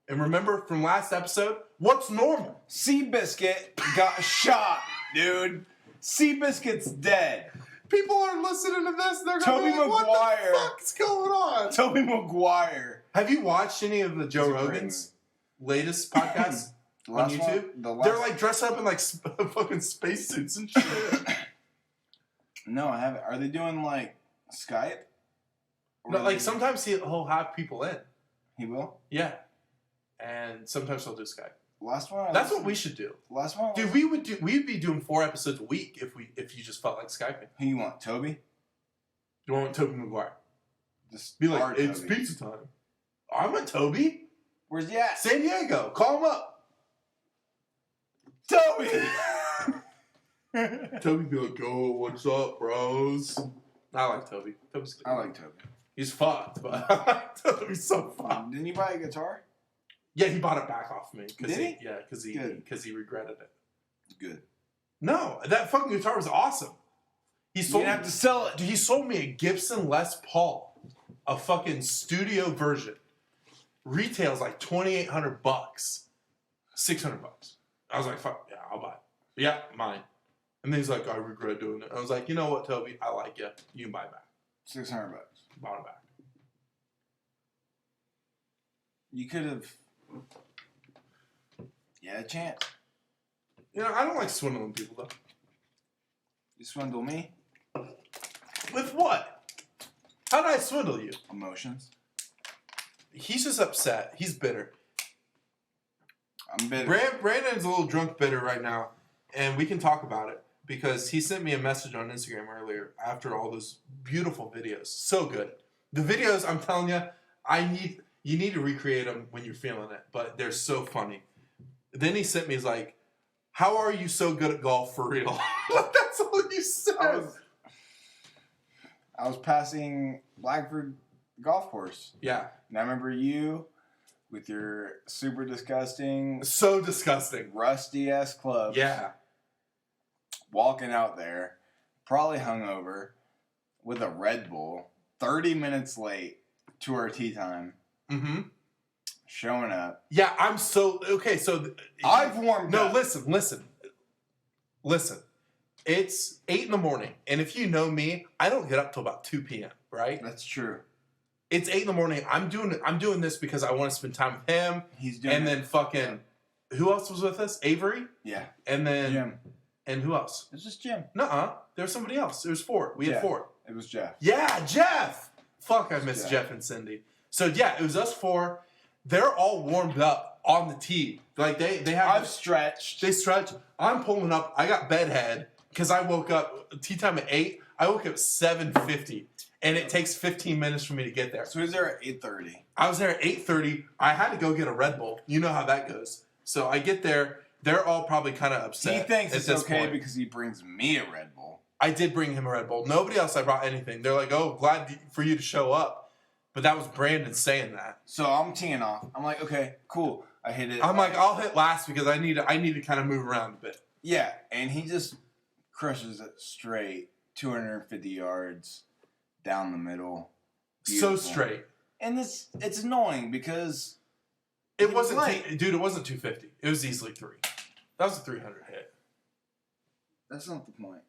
And remember from last episode, what's normal? Seabiscuit got shot, dude. Seabiscuit's dead. People are listening to this. They're Tobey going to be like, Maguire. what the fuck's going on? Tobey Maguire. Have you watched any of the Joe That's a great Rogan's latest podcasts The on last YouTube? one- They're like dressed up in like fucking spacesuits and shit. No, I haven't. Are they doing like Skype? Or No, are like they- sometimes he'll have people in. he will. Yeah. And sometimes he'll do Skype. Last one. That's what we should do. Last one. Dude, we'd be doing 4 episodes a week if you just felt like Skyping. Who you want, Toby? You want Tobey Maguire? Just Be like, our it's Toby. pizza time. I want Toby. Where's he at? San Diego. Call him up. Toby. Toby be like, yo, what's up, bros? I like Toby. Toby's good. I like Toby. He's fucked, but I like Toby's so fucked. Didn't you buy a guitar? Yeah, he bought it back off me. Did he? Yeah, because Good. he regretted it. Good. No, that fucking guitar was awesome. He You sold didn't have to sell it. Dude, he sold me a Gibson Les Paul, a fucking studio version. Retails like $2,800, $600. I was like, fuck yeah, I'll buy it. Yeah, mine. And then he's like, I regret doing it. I was like, you know what, Toby, I like you. You can buy it back. $600. Bought it back. You could have. Yeah, a chance. You know, I don't like swindling people though. You swindle me. With what? How did I swindle you? Emotions. He's just upset. He's bitter. I'm bitter. Brandon's a little drunk bitter right now, and we can talk about it because he sent me a message on Instagram earlier after all those beautiful videos. So good. The videos, I'm telling you, you need to recreate them when you're feeling it, but they're so funny. Then he sent me, he's like, how are you so good at golf for real? That's all you said. I was passing Blackford golf course. Yeah. And I remember you with your super disgusting, So disgusting. rusty ass clubs. Yeah. Walking out there, probably hungover, with a Red Bull, 30 minutes late to our tea time, Mm-hmm. showing up. Yeah, I'm so... Okay, so... I've warmed No, up. listen. It's 8 in the morning, and if you know me, I don't get up till about 2 p.m., right? That's true. It's 8 in the morning. I'm doing this because I want to spend time with him, He's doing and then fucking... Who else was with us? Avery? Yeah. And then... Jim. And who else? It's just Jim. Nuh-uh. There was somebody else. There was 4. We had Jeff. 4. It was Jeff. Yeah, Jeff! Fuck, I miss Jeff. Jeff and Cindy. So, yeah, it was us 4. They're all warmed up on the tee. Like, they have... I've stretched. They stretch. I'm pulling up. I got bedhead because I woke up tea time at 8. I woke up at 7:50, and it takes 15 minutes for me to get there. So he's there at 8:30. I was there at 8:30. I had to go get a Red Bull. You know how that goes. So I get there. They're all probably kind of upset. He thinks at it's this okay point. because he brings me a Red Bull. I did bring him a Red Bull. Nobody else I brought anything. They're like, "Oh, glad for you to show up," but that was Brandon saying that. So I'm teeing off. I'm like, okay, cool. I hit it. I'm like, I'll hit last because I need to kind of move around a bit. Yeah, and he just crushes it straight, 250 yards down the middle. So Beautiful. straight. And it's annoying because It He wasn't, was late. dude. It wasn't 250. It was easily 3. That was a 300 hit, that's not the point.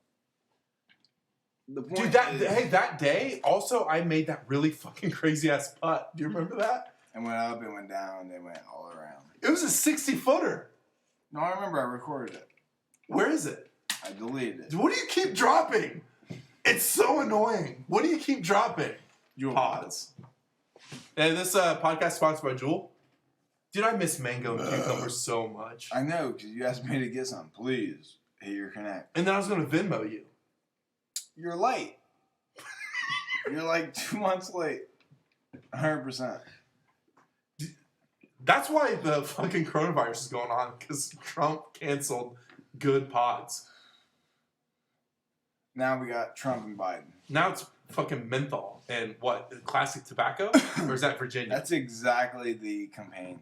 The point dude. is, That day also I made that really fucking crazy ass putt. Do you remember that? it went up, it went down, it went all around. It was a 60-footer. No, I remember I recorded it. Where is it? I deleted it. What do you keep dropping? It's so annoying. What do you keep dropping? Jewel Pause. And this podcast sponsored by Jewel. Dude, I miss mango and cucumber so much. I know, because you asked me to get some. Please, hit your connect. And then I was gonna Venmo you. You're late. You're like 2 months late. 100%. That's why the fucking coronavirus is going on, because Trump canceled good pods. Now we got Trump and Biden. Now it's fucking menthol and what? Classic tobacco? Or is that Virginia? That's exactly the campaign.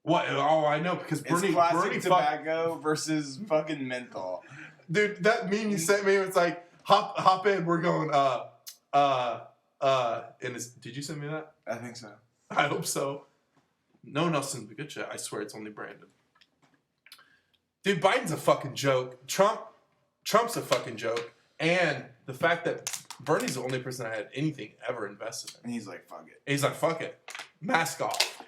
What? Oh, I know, because It's Bernie classic fuck, tobacco versus fucking menthol. dude, that meme you sent me, it's like, hop in, we're going, Did you send me that? I think so. I hope so. No one else sends me good shit. I swear it's only Brandon. Dude, Biden's a fucking joke. Trump's a fucking joke. And the fact that Bernie's the only person I had anything ever invested in. And he's like, fuck it. And he's like, fuck it. Mask off.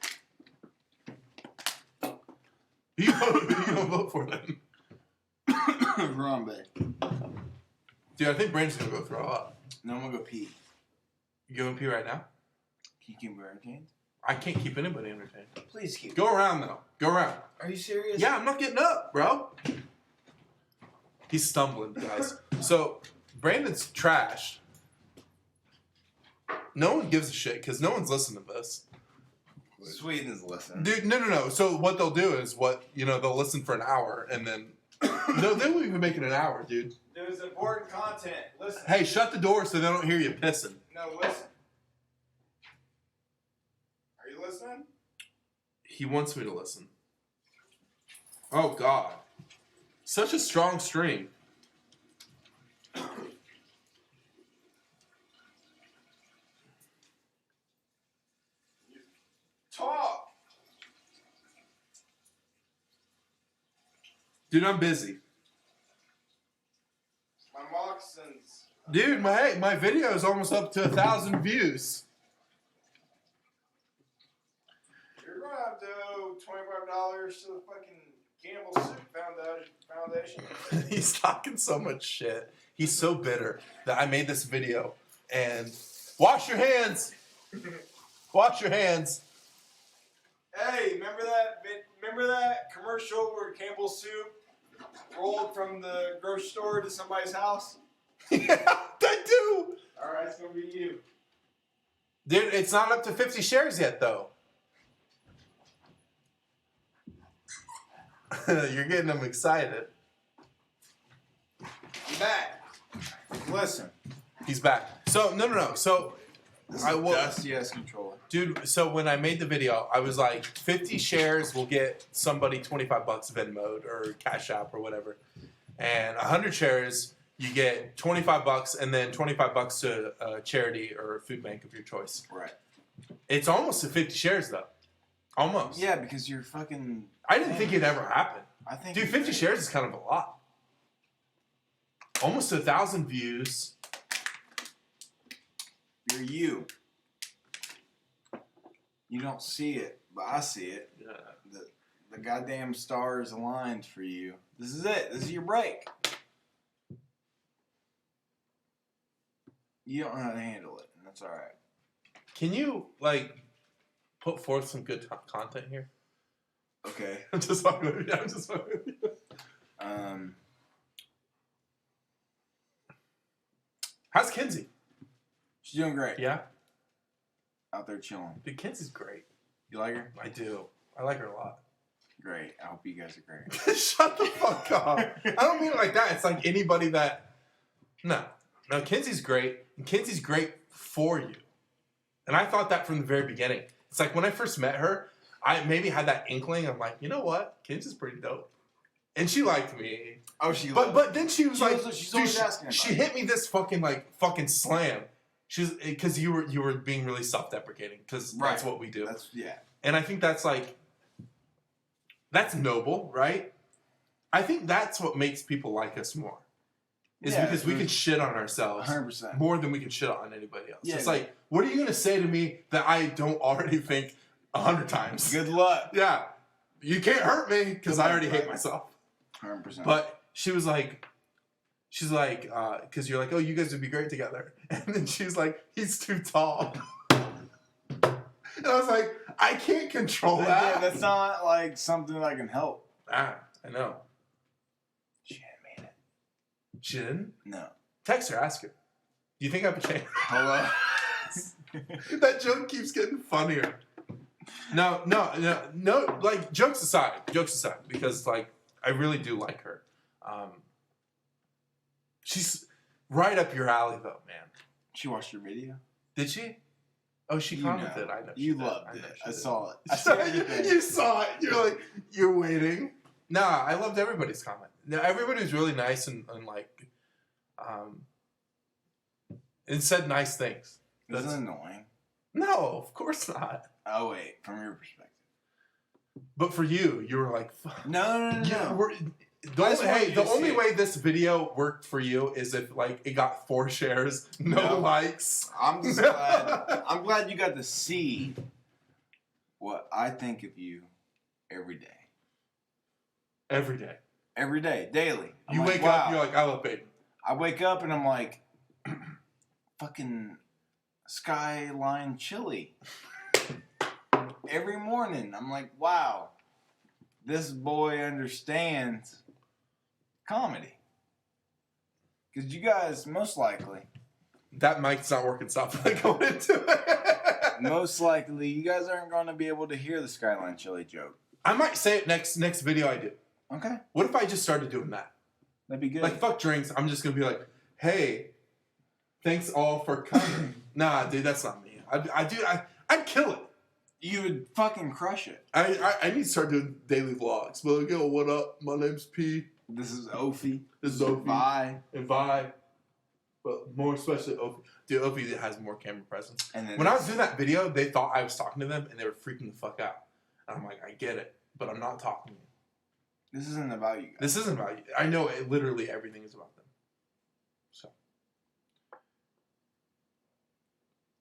Who you gonna vote for then? Harambe. Dude, I think Brandon's gonna go throw up. No, I'm gonna go pee. You going pee right now? Can you keep me entertained? I can't keep anybody entertained. Please keep. Go around though. Go around. Are you serious? Yeah, I'm not getting up, bro. He's stumbling, guys. So, Brandon's trashed. No one gives a shit because no one's listening to this. Sweden's listening. Dude, no. So what they'll do is they'll listen for an hour and then no, they won't even make it an hour, dude. There's important content. Listen. Hey, shut the door so they don't hear you pissing. No, listen. Are you listening? He wants me to listen. Oh God. Such a strong stream. Talk. Dude, I'm busy. My moccasins. Dude, my video is almost up to 1,000 views. You're gonna have to owe $25 to the fucking Campbell Soup Foundation. He's talking so much shit. He's so bitter that I made this video and wash your hands. Wash your hands. Hey, remember that commercial where Campbell Soup rolled from the grocery store to somebody's house? Yeah, I do. All right, it's gonna be you. Dude, it's not up to 50 shares yet, though. You're getting them excited. I'm back. Listen. He's back. So, no. So, I will. Dusty ass controller. Dude, so when I made the video, I was like, 50 shares will get somebody $25 Venmo'd or Cash App or whatever. And 100 shares, you get $25 and then $25 to a charity or a food bank of your choice. Right. It's almost to 50 shares, though. Almost. Yeah, because you're fucking... I didn't think it'd ever happen. I think... Dude, 50 shares is kind of a lot. Almost 1,000 views. You're you. You don't see it, but I see it. Yeah. The goddamn stars aligned for you. This is it. This is your break. You don't know how to handle it, and that's all right. Can you, put forth some good content here? Okay. I'm just fucking with you. How's Kinsey? She's doing great. Yeah? Out there chilling. Dude, Kinsey's great. You like her? I do. I like her a lot. Great. I hope you guys are great. Shut the fuck up. I don't mean it like that. It's like anybody that... No, Kinsey's great. And Kinsey's great for you. And I thought that from the very beginning. It's like when I first met her, I maybe had that inkling. I'm like, you know what? Kinsey's pretty dope. And she liked me. Oh, she But then she was like... she's always asking about she it. hit me this fucking slam. She's... Because you were being really self-deprecating. Because that's what we do. Yeah. And I think that's that's noble, right? I think that's what makes people like us more. Is because we can shit on ourselves 100%. more than we can shit on anybody else. Yeah. It's like, what are you going to say to me that I don't already think 100 times? Good luck. Yeah. You can't hurt me because I already hate myself. 100%. But she's like, because you're like, oh, you guys would be great together. And then she's like, he's too tall. And I was like, I can't control that. Yeah, that's not like something that I can help. Ah, I know. She ain't made it. She didn't? No. Text her, ask her. Do you think I have a chance? Hello? That joke keeps getting funnier. No, like, jokes aside, because, like, I really do like her. She's right up your alley, though, man. She watched your video? Did she? Oh, she commented. I know. You loved it. I did. saw it. I saw everything. You saw it. You're like, you're waiting. Nah, I loved everybody's comment. Now, everybody was really nice and like, and said nice things. Isn't it annoying? No, of course not. Oh wait, from your perspective. But for you, you were like, fuck. No. The only way this video worked for you is if like it got 4 shares, no likes. I'm just glad. I'm glad you got to see what I think of you every day. Every day. Every day, daily. I'm You like, wake wow. up, you're like, I love Baden. I wake up and I'm like, fucking Skyline Chili. Every morning, I'm like, wow, this boy understands comedy. Because you guys, most likely, That mic's not working, stop going into it. most likely, you guys aren't going to be able to hear the Skyline Chili joke. I might say it next video I do. Okay, What if I just started doing that? that'd be good. Like, fuck drinks, I'm just gonna be like, hey, thanks all for coming. Nah, dude, that's not me. I'd kill it. You would fucking crush it. I need to start doing daily vlogs. But like, yo, what up? My name's P. This is Ophi. This is Ophi. Bye. And Vi. But more especially Ophi. Dude, Ophi has more camera presence. And then When I was doing that video, they thought I was talking to them and they were freaking the fuck out. And I'm like, I get it, but I'm not talking to you. this isn't about you guys. This isn't about you. I know it, literally everything is about them.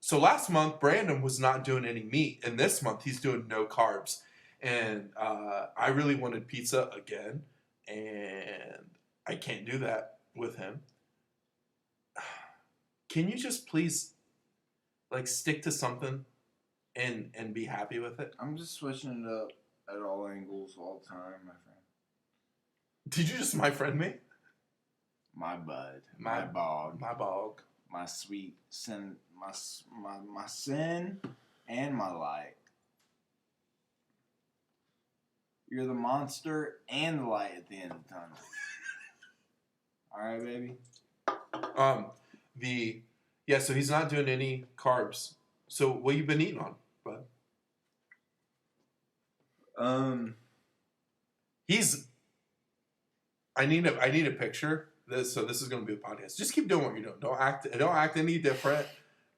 So last month, Brandon was not doing any meat. And this month, he's doing no carbs. And I really wanted pizza again. And I can't do that with him. Can you just please, like, stick to something and be happy with it? I'm just switching it up at all angles all the time, my friend. Did you just my friend me? My bud, My- my bog, My bog. my sweet sin, my sin, and my light. You're the monster and the light at the end of the tunnel. All right, baby. So he's not doing any carbs. So what you been eating on, bud? I need a picture. This is gonna be a podcast. Just keep doing what you're doing. Don't act any different.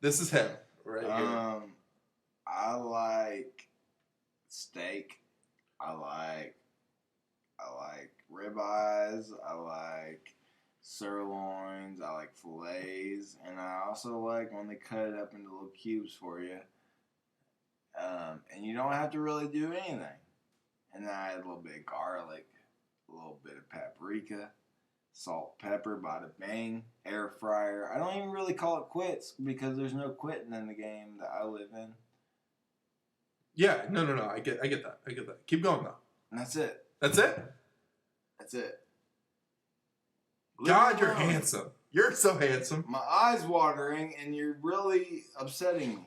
This is him right here. I like steak. I like ribeyes. I like sirloins. I like fillets, and I also like when they cut it up into little cubes for you. And you don't have to really do anything. And then I add a little bit of garlic, a little bit of paprika, salt, pepper, bada bang, air fryer. I don't even really call it quits because there's no quitting in the game that I live in. Yeah, no. I get that. Keep going though. And that's it. That's it. That's it. God, Leave me you're alone. handsome. You're so handsome. My eyes watering, and you're really upsetting me.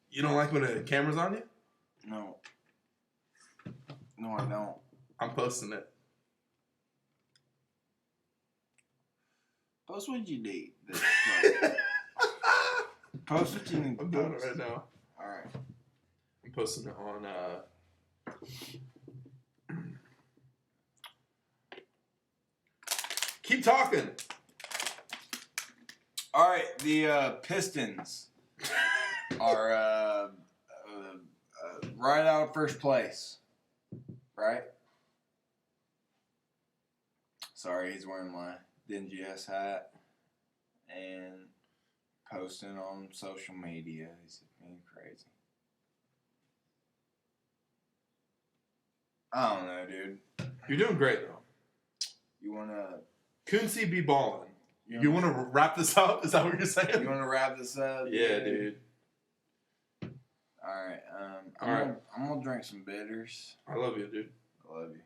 You don't like when the camera's on you? No. No, I don't. I'm posting it. Post what you need. Post what you need. I'm doing it right now. All right. I'm posting it on. Keep talking. All right. The Pistons are right out of first place. Right? Sorry, he's wearing my dingy ass hat and posting on social media. He's being crazy. I don't know, dude. You're doing great though. You wanna Kunzi be ballin'. You want to wrap this up? Is that what you're saying? You wanna wrap this up? Yeah, dude. All right. I'm gonna drink some bitters. I love you, dude. I love you.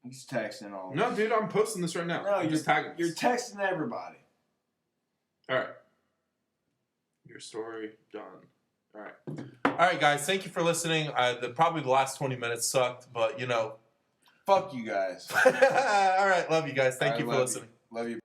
He's texting all. No, this. dude, I'm posting this right now. No, I'm just tagging. You're texting everybody. All right. Your story done. All right, guys. Thank you for listening. Probably the last 20 minutes sucked, but you know. Fuck you guys. All right, love you guys. Thank you for listening. Love you.